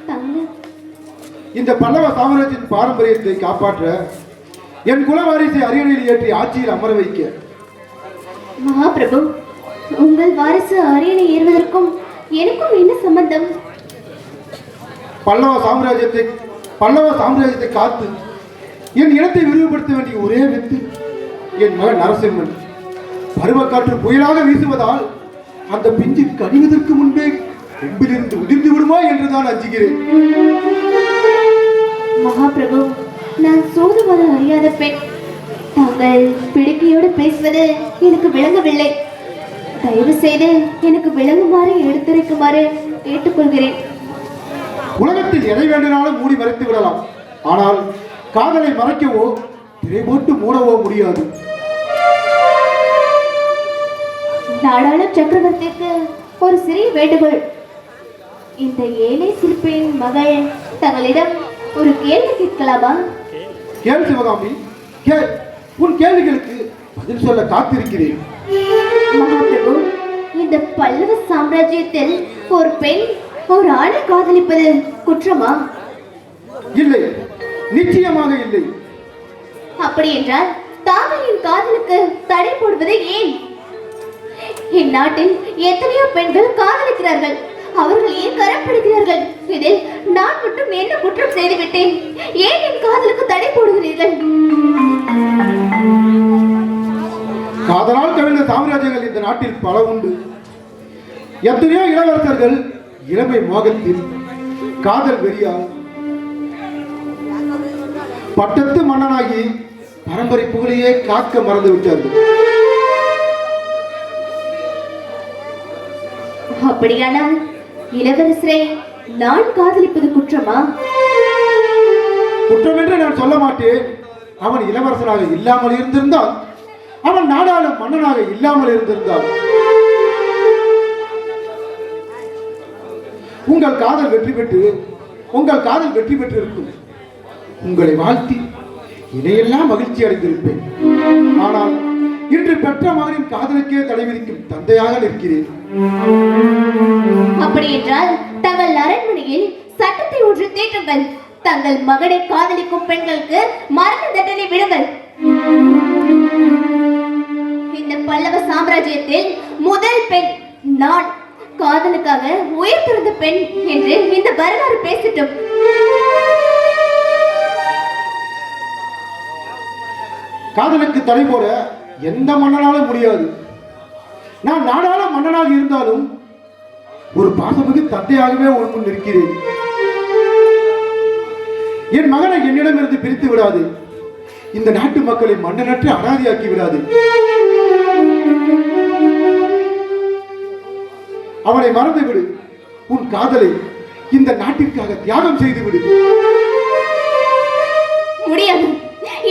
தாங்கள் இந்த பல்லவ சாம்ராஜ்யத்தின் பாரம்பரியத்தை காப்பாற்ற என் குலவாரிசை அரியணையில் ஏற்றி ஆட்சியில் அமர வைக்க. மகாபிரபு, உங்கள் வாரிசு அரியணை ஏறுவதற்கும் எனக்கும் என்ன சம்பந்தம்? பல்லவ சாம்ராஜ்யத்தை காத்து என் இனத்தை விரிவுபடுத்த வேண்டிய ஒரே வித்து என் மகன் நரசிம்மன். பருவக்காற்று புயலாக வீசுவதால் அந்த பிஞ்சு கனிவதற்கு முன்பே கொம்பிலிருந்து உதிர்ந்து விடுமா என்றுதான் அஞ்சுகிறேன். மகாபிரபு, நான் சோதுவத அறியாத பெண். தாங்கள் பிடிக்கையோடு பேசுவது எனக்கு விளங்கவில்லை. தயவு செய்து எனக்கு விளங்குமாறு எடுத்துரைக்குமாறு கேட்டுக்கொள்கிறேன். உலகத்தில் எதை வேண்டுமானாலும் மூடி மறைத்து விடலாம், ஆனால் காதலை மறைக்கவோ திரை போட்டு மூடவோ முடியாது. நாடாளும் சக்கரவர்த்திக்கு ஒரு சிறிய வேண்டுகோள். இந்த ஏழை சிற்பியின் மகள் தங்களிடம் ஒரு கேள்வி கேட்கலாமா? கேள் சிவகாமி, கேள். உன் கேள்விகளுக்கு பதில் சொல்ல காத்திருக்கிறேன். மகாபிரபு, இந்த பல்லவ சாம்ராஜ்யத்தில் ஒரு பெண் ஒரு ஆணை காதலிப்பது குற்றமா? இல்லை, நிச்சயமாக இல்லை. அப்படி என்றால் தாங்கள் என் காதலுக்கு தடை போடுவது ஏன்? என் நாட்டில் எத்தனையோ பெண்கள் காதலிக்கிறார்கள், அவர்கள் ஏன் கரம் பிடிக்கிறார்கள்? இதில் நான் மட்டும் என்ன குற்றம் செய்துவிட்டேன்? ஏன் என் காதலுக்கு தடை போடுகிறீர்கள்? காதலால் கவிழ்ந்த சாம்ராஜ்யங்கள் இந்த நாட்டில் பல உண்டு. எத்தனையோ இளவரசர்கள் இளமை மோகத்தில் காதல் வெறியால் பட்டத்து மன்னனாகி பரம்பரை புகழையே காக்க மறந்து விட்டார்கள். அப்படியானால் இளவரசரை நான் காதலிப்பது குற்றமா? குற்றம் என்று நான் சொல்ல மாட்டேன். அவன் இளவரசனாக இல்லாமல் இருந்திருந்தால், அவன் நாடாளும் மன்னனாக இல்லாமல் இருந்திருந்தால், உங்கள் காதல் வெற்றி பெற்று இருக்கும். உங்களை வாழ்த்தி இதையெல்லாம் மகிழ்ச்சி அடைந்திருப்பேன். ஆனால் இன்று பெற்ற மகனின் காதலுக்கே தடை விதிக்கும் தந்தையாக நிற்கிறேன். அப்படி என்றால் தங்கள் அரண்மனையில் சட்டத்தை ஒன்று தேற்றுங்கள். தங்கள் மகனை காதலிக்கும் பெண்களுக்கு மரண தண்டனை விடுங்கள். இந்த பல்லவ சாம்ராஜ்யத்தில் முதல் பெண் நான். காதலுக்காக உயிர் துறந்த பெண் என்று இந்த வரலாறு பேசட்டும். காதலுக்கு தடை போட எந்த மன்னனாலும் முடியாது. நான் நாடாளும் மன்னனாக இருந்தாலும் ஒரு பாசமிகு தந்தையாகவே உன் முன் நிற்கிறேன். என் மகனை என்னிடமிருந்து பிரித்து விடாது. இந்த நாட்டு மக்களை மன்னனற்று அனாதையாக்கி விடாது. அவனை மறந்து விடு. உன் காதலை இந்த நாட்டிற்காக தியாகம் செய்து விடு. முடியாது,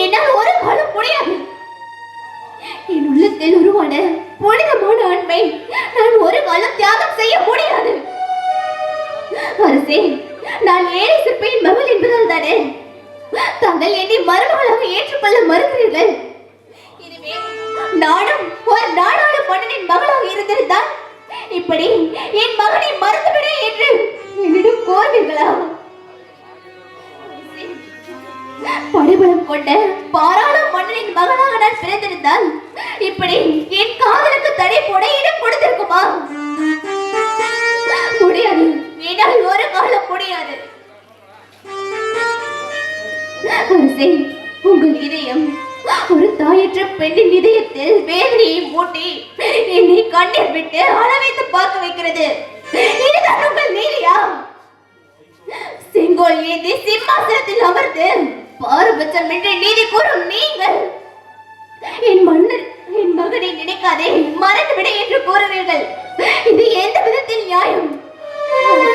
என்னால் ஒரு காலம் முடியாது. என் உள்ளத்தில் உருவான புனிதமான அன்பை நான் ஒரு காலம் தியாகம் செய்ய முடியாது. அரசே, நான் ஏழை சிற்பியின் மகள் என்பதால் தானே தாங்கள் என்னை மருமகளாக ஏற்றுக்கொள்ள மறுக்கிறீர்கள்? இதுவே நானும் ஒரு நாடாளும் மன்னனின் மகளாக இருந்திருந்தால் இப்படி என் மகனை மறுத்துவிடு என்று என்னிடம் கோருவீர்களா? படைபலம் கொண்ட பாராள மன்னனின் மகனாக நான் பிறந்திருந்தால் இப்படி என் காதலுக்கு தடை போட இடம் கொடுத்திருக்குமா? முடியாது, என்னால் ஒரு காலம் முடியாது. அரசே, உங்கள் இதயம் ஒரு தாயை என்ற பெண்ணின் இதயத்தில் வேதனையை மூட்டி என்னை கண்ணீர் விட்டு அளவைத்து பார்க்க வைக்கிறது. இதுதான் உங்கள் நீதியா? செங்கோல் ஏந்தி சிம்மாசனத்தில் அமர்ந்து பாரபட்சமின்றி நீதி கூறும் நீங்கள் என் மகனை நினைக்காதே, மறந்துவிட என்று கூறுவீர்கள். இது எந்த விதத்தில் நியாயம்?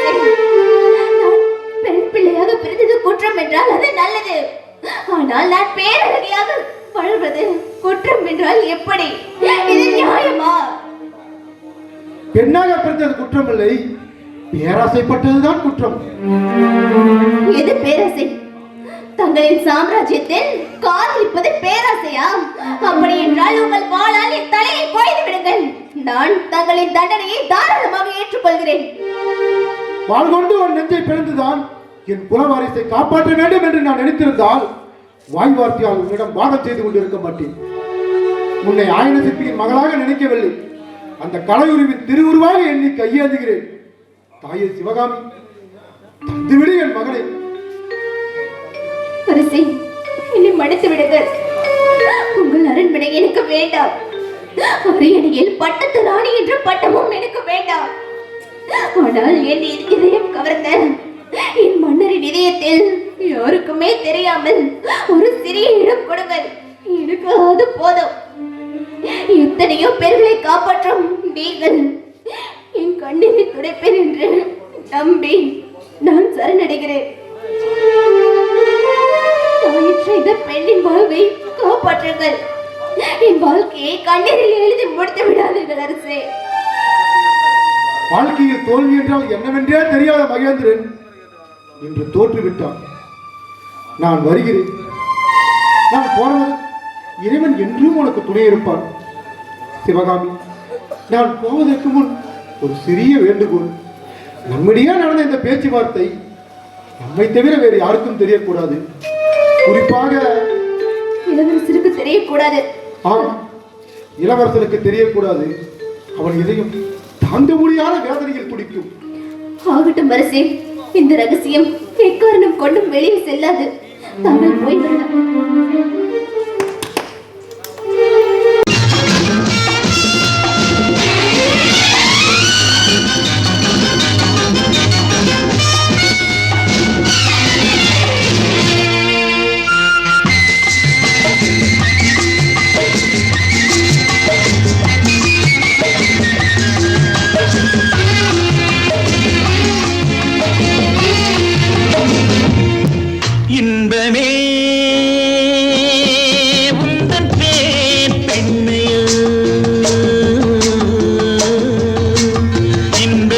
நான் பெண் பிள்ளையாக பிறந்தது குற்றம் என்றால் அது நல்லது. ஆனால் நான் பேரழகியாக வாழ்வது குற்றம் என்றால் எப்படி? இது நியாயமா? பெண்ணாக பிறந்தது குற்றம் இல்லை, பேராசைப்பட்டதுதான் குற்றம். எது பேராசை? தங்களின் சாம்ராஜ்யத்தில் காதலிப்பது பேராசையா? அப்படி என்றால் உங்கள் வாளால் என் தலையை கொய்து விடுங்கள். நான் தங்களின் தண்டனையை தாராளமாக ஏற்றுக்கொள்கிறேன். வாழ் கொண்டு உன் நெஞ்சை பிறந்துதான் என் குலவாரிசை காப்பாற்ற வேண்டும் என்று நான் நினைத்திருந்தால் வாய் வார்த்தையால் உன்னிடம் வாதம் செய்து கொண்டிருக்க மாட்டேன். உன்னை ஆயன சிற்பியின் மகளாக நினைக்கவில்லை, அந்த கலையுருவின் திருவுருவாக எண்ணி கையேந்துகிறேன். தாயே சிவகாமி, தந்துவிடு என் மகனை. அரசே, என்னை மன்னித்து விடுங்கள். உங்கள் அரண்மனை எனக்கு வேண்டாம். அரியணையில் பட்டத்து ராணி என்ற பட்டமும் எனக்கு வேண்டாம். ஆனால் என் இதயம் கவர்ந்த என் மன்னரின் இதயத்தில் யாருக்குமே தெரியாமல் ஒரு சிறிய இடம் கொடுங்கள். எனக்கு அது போதும். எத்தனையோ பேர்களை காப்பாற்றும் நீங்கள் என் கண்ணீரை துடைப்பேன் என்று நம்பி நான் சரணடைகிறேன். தாயற்ற இந்த பெண்ணின் வாழ்வை காப்பாற்றுங்கள். என் வாழ்க்கையை கண்ணீரில் எழுதி முடித்து விடாதீர்கள் அரசே. வாழ்க்கையில் தோல்வி என்றால் என்னவென்றே தெரியாத மகேந்திரன் இன்று தோற்றுவிட்டான். நான் வருகிறேன். நான் போனது இறைவன் என்றும் உனக்கு துணை இருப்பான். சிவகாமி, நான் போவதற்கு முன் ஒரு சிறிய வேண்டுகோள். நம்மிடையே நடந்த இந்த பேச்சுவார்த்தை நம்மை தவிர வேறு யாருக்கும் தெரியக்கூடாது. குறிப்பாக இளவரசருக்கு தெரியக்கூடாது. ஆமாம், இளவரசனுக்கு தெரியக்கூடாது. அவன் இதயம் தாங்க முடியாத வேதனையில் துடிக்கும். ஆகட்டும் அரசே, இந்த ரகசியம் எக்காரணம் கொண்டும் வெளியே செல்லாது. தாங்கள் போய் வரலாம். இன்பமே உந்தன் பேர் பெண்மையோ, இன்பமே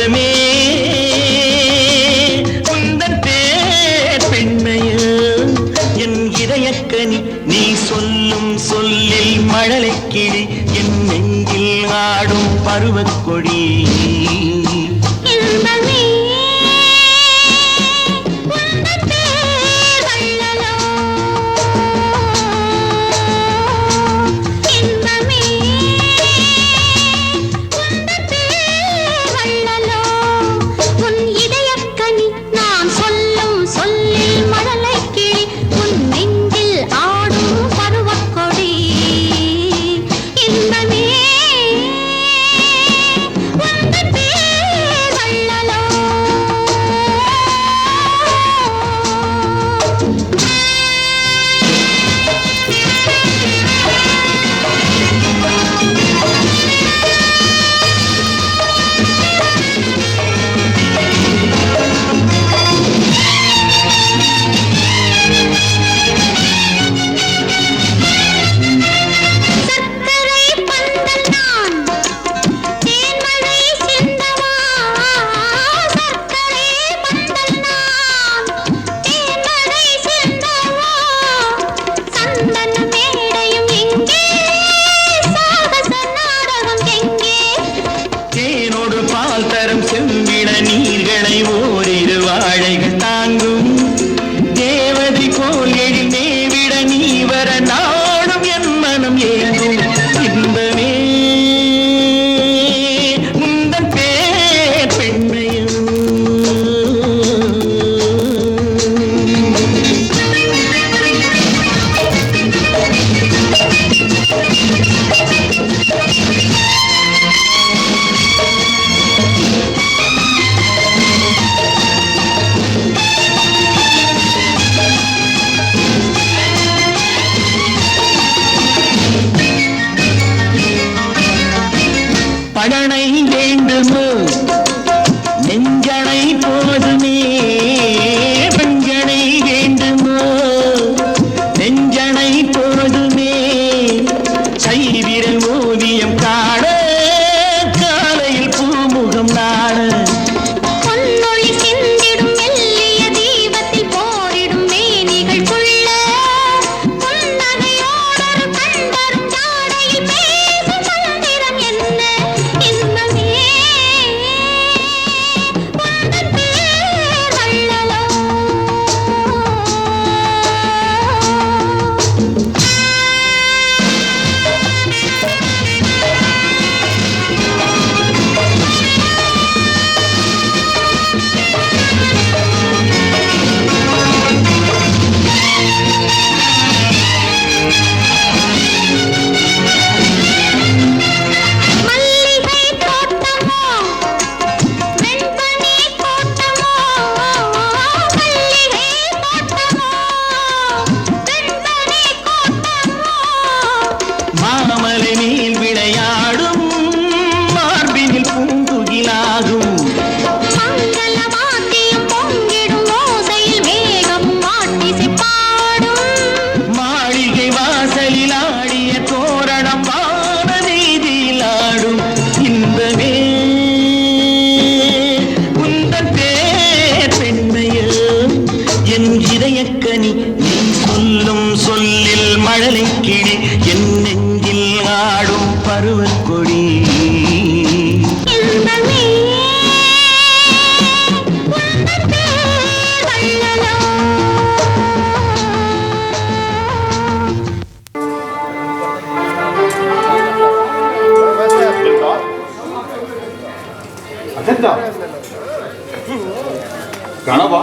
கனவா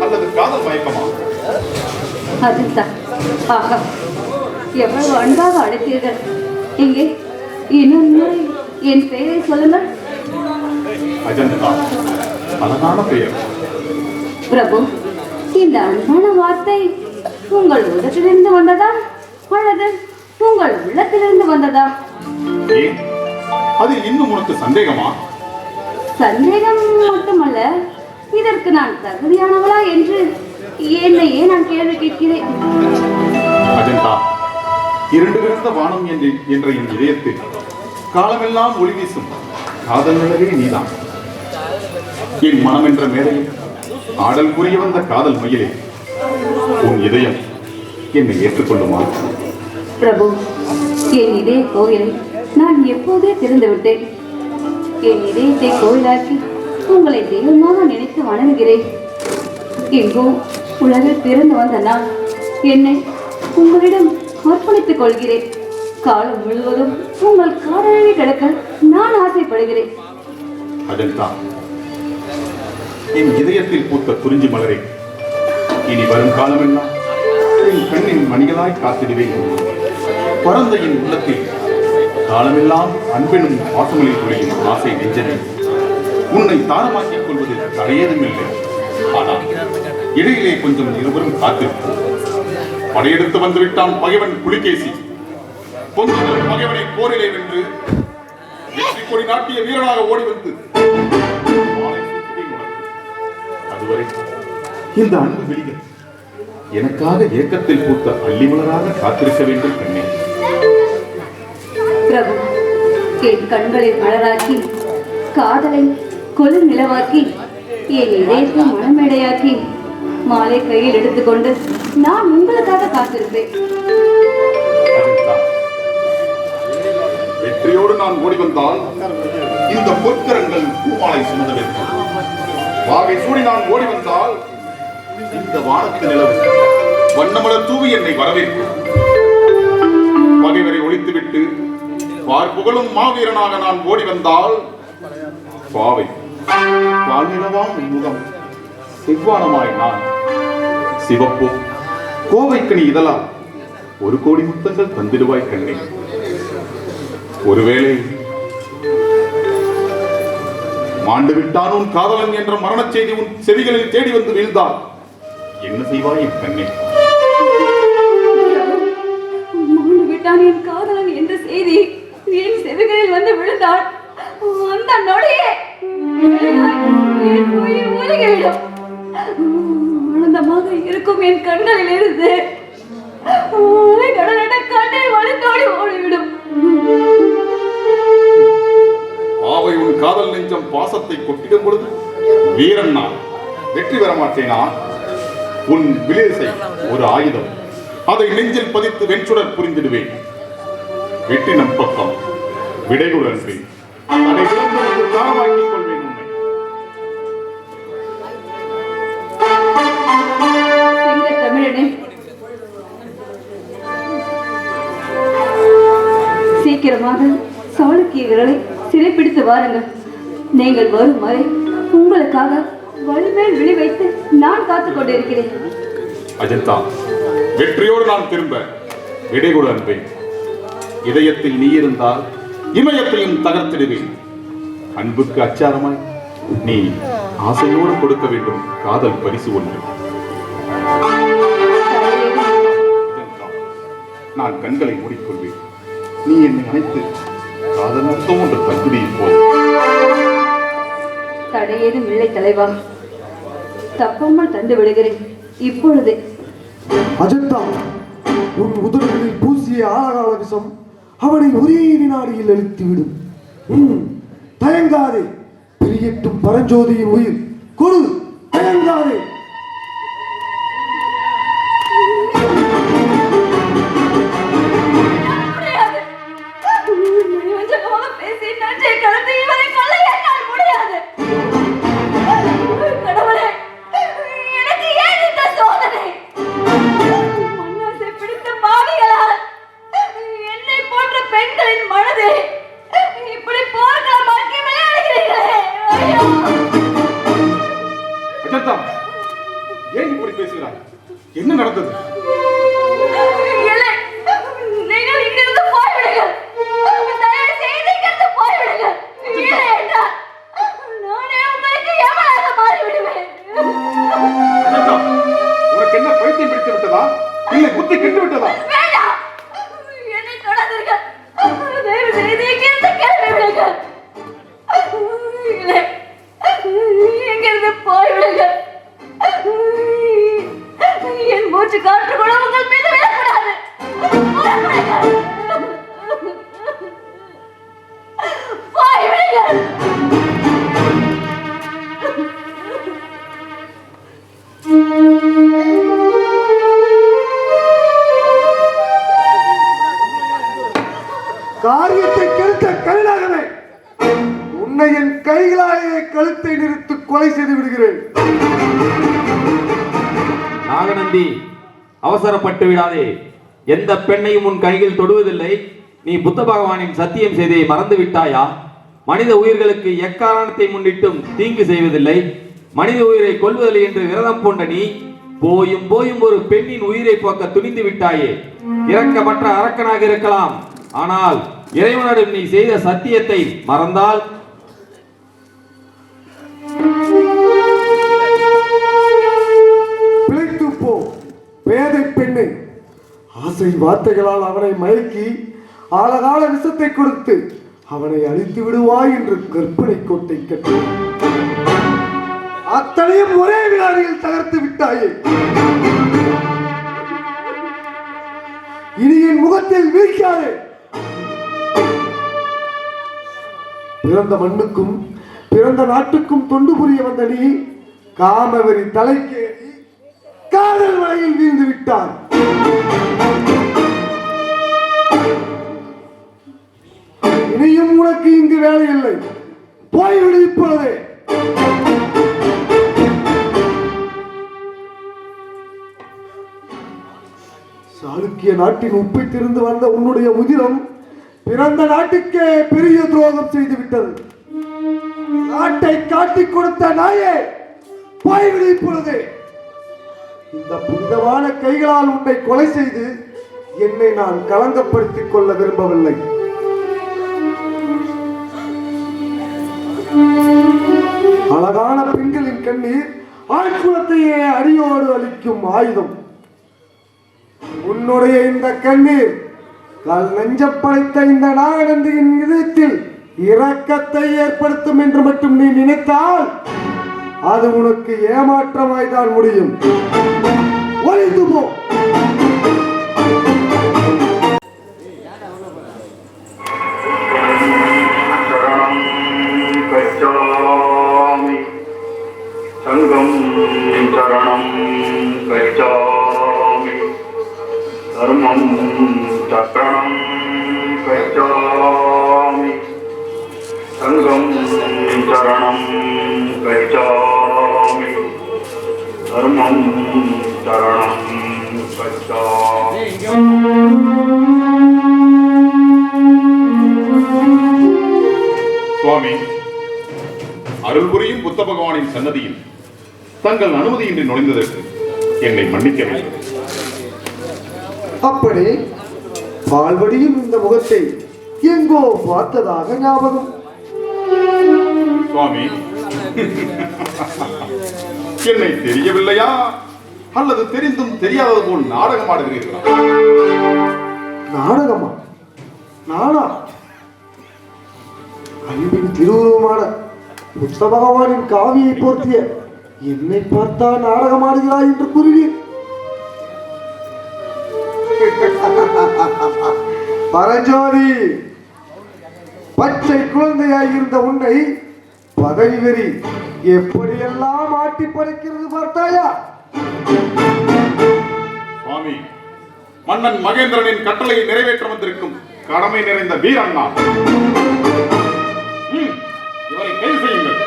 அல்லது காதல் மயக்கமா? அதுதான். ஆஹா, எவ்வளவு அன்பாக அழைத்தீர்கள். இங்கே இன்னொரு முறை என் பெயரை சொல்லுங்கள். அஜந்தா, அழகான பெயர். பிரபு, இந்த அன்பான வார்த்தை உங்கள் உதட்டிலிருந்து வந்ததா அல்லது உங்கள் உள்ளத்திலிருந்து வந்ததா? ஏன், அது இன்னும் உனக்கு சந்தேகமா? சந்தேகம் மட்டுமல்ல, இதற்கு நான் தகுதியானவளா என்று என்னையே நான் கேள்வி கேட்கிறேன். அஜந்தா, இருண்டு விழுந்த வானம் என்ற என் இதயத்தில் காலமெல்லாம் ஒளி வீசும் காதல் நிலவே நீதான். என் மனம் என்ற மேடையில் ஆடல் புரிய வந்த காதல் மயிலே, உன் இதயம் என்னை ஏற்றுக்கொள்ளுமா? பிரபு, என் இதய கோயிலை நான் எப்போதே திறந்து விட்டேன். என் இதயத்தை கோயிலாக்கி உங்களை தெய்வமாக நினைத்து வணங்குகிறேன். எங்கோ உலகில் பிறந்து வந்த நான் என்னை உங்களிடம் அர்ப்பணித்துக் கொள்கிறேன். காலம் முழுவதும் உங்கள் காதலில் கிடக்க நான் ஆசைப்படுகிறேன். அஜந்தா, என் இதயத்தில் பூத்த குறிஞ்சி மலரே, இனி வரும் காலமெல்லாம் என் கண்ணின் மணிகளாய் காத்திடுவேன். பரந்த என் உள்ளத்தில் காலமெல்லாம் அன்பெனும் பாசமலில் புரியும் ஆசை நெஞ்சனே, உன்னை தாரமாக்கிக் கொள்வதில் தடையேதும் இல்லை. ஆனால் இடையிலே கொஞ்சம் இருவரும் காத்திருப்போம். படையெடுத்து வந்துவிட்டான் பகைவன் புலிகேசி. பொங்குதல் பகைவனை போரிலே வென்று வெற்றி கொடி நாட்டிய வீரனாக ஓடி வந்து மாலை சூட்டுவேன் உனக்கு. அதுவரை இந்த அன்பு விழிகள் எனக்காக ஏக்கத்தில் பூத்த அள்ளிமலராக காத்திருக்க வேண்டும் கண்ணே. பிரபு, என் கண்களை மலராக்கி காதலை கொலு நிலவாக்கி என் இதயத்தை மனமேடையாக்கி மாலை கையில் எடுத்துக்கொண்டு நான் உங்களுக்காக காத்திருப்பேன். அஜந்தா, வெற்றியோடு நான் ஓடி வந்தால் இந்த பொற்கரங்கள் பூமாலை சுமந்த வேண்டும். வாகை சூடி நான் ஓடி வந்தால் இந்த வானத்து நிலவு வண்ணமலர் தூவி என்னை வரவேற்கும். பகைவரை ஒழித்துவிட்டு பார்ப்புகளும் மாவீரனாக நான் ஓடி வந்தால் பாவை பால்நிலவாம் முகம் செவ்வானமாய் நான் சிவப்போ கோவைக்கு நீ இதழால் 1 கோடி முத்தங்கள் தந்திடுவாய் கண்ணே. ஒருவேளை மாண்டு விட்டான் உன் காதலன் என்ற மரணச் செய்தி உன் செவிகளில் தேடி வந்து வீழ்ந்தால் என்ன செய்வாய் என் கண்ணே? மாண்டு விட்டான் என் காதலன் என்ற செய்தி என் செவிகளில் வந்து விழுந்தாள். அந்த நொடியே என் உயிர் உருகிவிடும். ஆனந்தமாக இருக்கும் என் கண்களில் இருந்து கடலிட கண்ணில் வழித்தோடி ஓடிவிடும். பாவை உன் காதல் நெஞ்சம் பாசத்தை கொட்டிடும் பொழுது வீரன் நான் வெற்றி பெற மாட்டேனா? உன் விலேசை ஒரு ஆயுதம், அதை நெஞ்சில் பதித்து வெண்சுடர் புரிந்திடுவேன். வெற்றி நம் பக்கம், விடைகுள் அன்றி அதை விளம்பரத்து தாரமாக்கிக் கொள்வேன் உன்னை. சிங்க தமிழனே, சீக்கிரமாக சாளுக்கியர்களை சிறைப்பிடித்து வாருங்கள். நீங்கள் வரும் வரை உங்களுக்காக வலிமேல் விழி வைத்து நான் காத்துக் கொண்டிருக்கிறேன். அஜந்தா, வெற்றியோடு நான் திரும்ப விடைகுள் அன்பேன். இதயத்தில் நீ இருந்தால் இமயத்தையும் தகர்த்திடுவேன். அன்புக்கு அச்சாரமாய் நீ ஆசையோடு கொடுக்க வேண்டும் காதல் பரிசு ஒன்று. நான் கண்களை மூடிக்கொள்வேன். நீ என்னை அணைத்து காதல் அர்த்தம் ஒன்று தகுதியில் போய் தடையேதும் இல்லை தலைவா, தப்பாமல் தந்து விடுகிறேன் இப்பொழுது. அஜந்தா, உன் உதடுகளில் பூசிய ஆழகால விஷம் அவனை ஒரே வினாடியில் அழித்துவிடும். தயங்காதே, பிரியட்டும் பரஞ்சோதியின் உயிர் கொடு, தயங்காதே. அஜந்தா, நடந்தது? இல்லை, நீங்கள் இங்கிருந்து போய்விடுங்கள். தயவு செய்து இங்கிருந்து போய்விடுங்கள். இல்லை என்றால் நானே உங்களுக்கு எவனாக மாறிவிடுவேன். அஜந்தா, உனக்கு என்ன பைத்தியம் பிடித்து விட்டதா? இல்லை புத்தி கெட்டு விட்டதா? வேண்டாம், என்னை தொடாதீர்கள். தயவு செய்து இங்கிருந்து கிளம்பி விடுங்கள். இல்லை, இங்கிருந்து போய்விடுங்கள். என் மூச்சு காற்று கூட உங்கள் மீது விழக்கூடாது. போய்விடுங்கள். காரியத்தை கெடுத்த கருணாகவே, உன்னை என் கைகளாலே கழுத்தை நிறுத்து கொலை செய்து விடுகிறேன். நாகநந்தி, அவசரப்பட்டு விடாதே. எந்த பெண்ணையும் உன் கையில் தொடுவதில்லை. நீ புத்த பகவானின் சத்தியம் செய்ததை மறந்து விட்டாயா? மனித உயிர்களுக்கு எக்காரணத்தை முன்னிட்டும் தீங்கு செய்வதில்லை, மனித உயிரை கொல்வதில்லை என்று விரதம் பூண்ட நீ போயும் போயும் ஒரு பெண்ணின் உயிரை போக்க துணிந்து விட்டாயே. இரக்கமற்ற அரக்கனாக இருக்கலாம், ஆனால் இறைவனிடம் நீ செய்த சத்தியத்தை மறந்தால் பிழைத்து போ பேதை பெண்ணை. ஆசை வார்த்தைகளால் அவனை மயக்கி ஆழகால விஷத்தை கொடுத்து அவனை அழித்து விடுவாய் என்று கற்பனை கோட்டை கட்டி அத்தனையும் ஒரே வினாடியில் தகர்த்து விட்டாயே. இனி என் முகத்தில் வீழ்க்காதே. பிறந்த மண்ணுக்கும் பிறந்த நாட்டுக்கும் தொண்டு புரிய வந்த நீ காமவெறி தலைக்கேறி காதல் வலையில் வீழ்ந்து விட்டார். இனியும் உனக்கு இங்கு வேலை இல்லை, போய்விடு இப்பொழுதே. சாளுக்கிய நாட்டின் உப்பை திருந்து வந்த உன்னுடைய உதிரம் பிறந்த நாட்டுக்கே பெரிய துரோகம் செய்து விட்டது. நாட்டை காட்டிக் கொடுத்த நாயே, போய்விடு இப்பொழுது. இந்த புனிதமான கைகளால் உன்னை கொலை செய்து என்னை நான் களங்கப்படுத்திக் கொள்ள விரும்பவில்லை. அழகான பெண்களின் கண்ணீர் ஆண் குலத்தையே அடியோடு அளிக்கும் ஆயுதம். உன்னுடைய இந்த கண்ணீர் கல் நெஞ்சம் படைத்த இந்த நாகநந்தியின் இதயத்தில் இரக்கத்தை ஏற்படுத்தும் என்று மட்டும் நீ நினைத்தால் அது உனக்கு ஏமாற்றமாய்தான் முடியும். ஒழிந்து போ. சங்கம் சரணம் கச்சாமி, தர்மம் சரணம் கச்சாமி, சங்கம் சரணம் கச்சாமி, தர்மம் சரணம் கச்சாமி. சுவாமி, அருள் புரியும் புத்த பகவானின் சன்னதியில் தங்கள் அனுமதியின்றி நுழைந்ததற்கு என்னை மன்னிக்க வேண்டும். அப்படி பால்வடியும் இந்த முகத்தை எங்கோ பார்த்ததாக ஞாபகம். சுவாமி, என்னை தெரியவில்லையா அல்லது தெரிந்தும் தெரியாதது போல் நாடகம் ஆடுகிறீர்களா? நாடகமா? நானா? அன்பின் திருவுருவமான புத்த பகவானின் காவியை போர்த்திய என்னை பார்த்தா நாடகம் ஆடுகிறாய் என்று கூறினீர். பரஞ்சோதி, பச்சை குழந்தையாய் இருந்த உன்னை பதவி வெறி எப்படியெல்லாம் ஆட்டி படைக்கிறது பார்த்தாயா? சுவாமி, மன்னன் மகேந்திரனின் கட்டளையை நிறைவேற்ற வந்திருக்கும் கடமை நிறைந்த வீரண்ணா, இவரை கைது செய்யுங்கள்.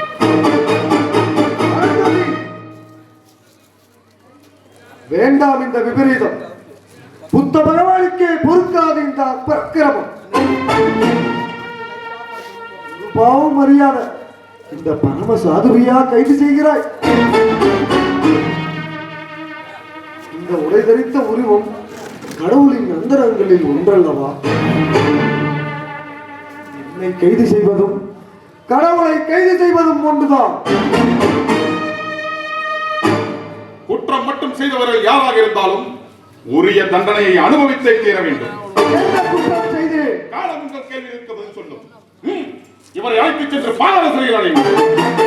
வேண்டாம் இந்த விபரீதம். புத்த பகவானுக்கே பொறுக்காது இந்த அக்கிரமம். பாவம் அறியாத இந்த பரம சாதுவியா கைது செய்கிறாய்? இந்த உடை தரித்த உருவம் கடவுளின் அந்தரங்களில் ஒன்றல்லவா? என்னை கைது செய்வதும் கடவுளை கைது செய்வதும் ஒன்றுதான். குற்றம் மட்டும் செய்தவர்கள் யாராக இருந்தாலும் உரிய தண்டனையை அனுபவித்தே தீர வேண்டும். என்ன குற்றம் செய்தேன்? காலம் உங்கள் கேள்விக்கு பதில் சொல்லும். இவரை அழைத்துச் சென்று பாதாள சிறையில் அடையும்.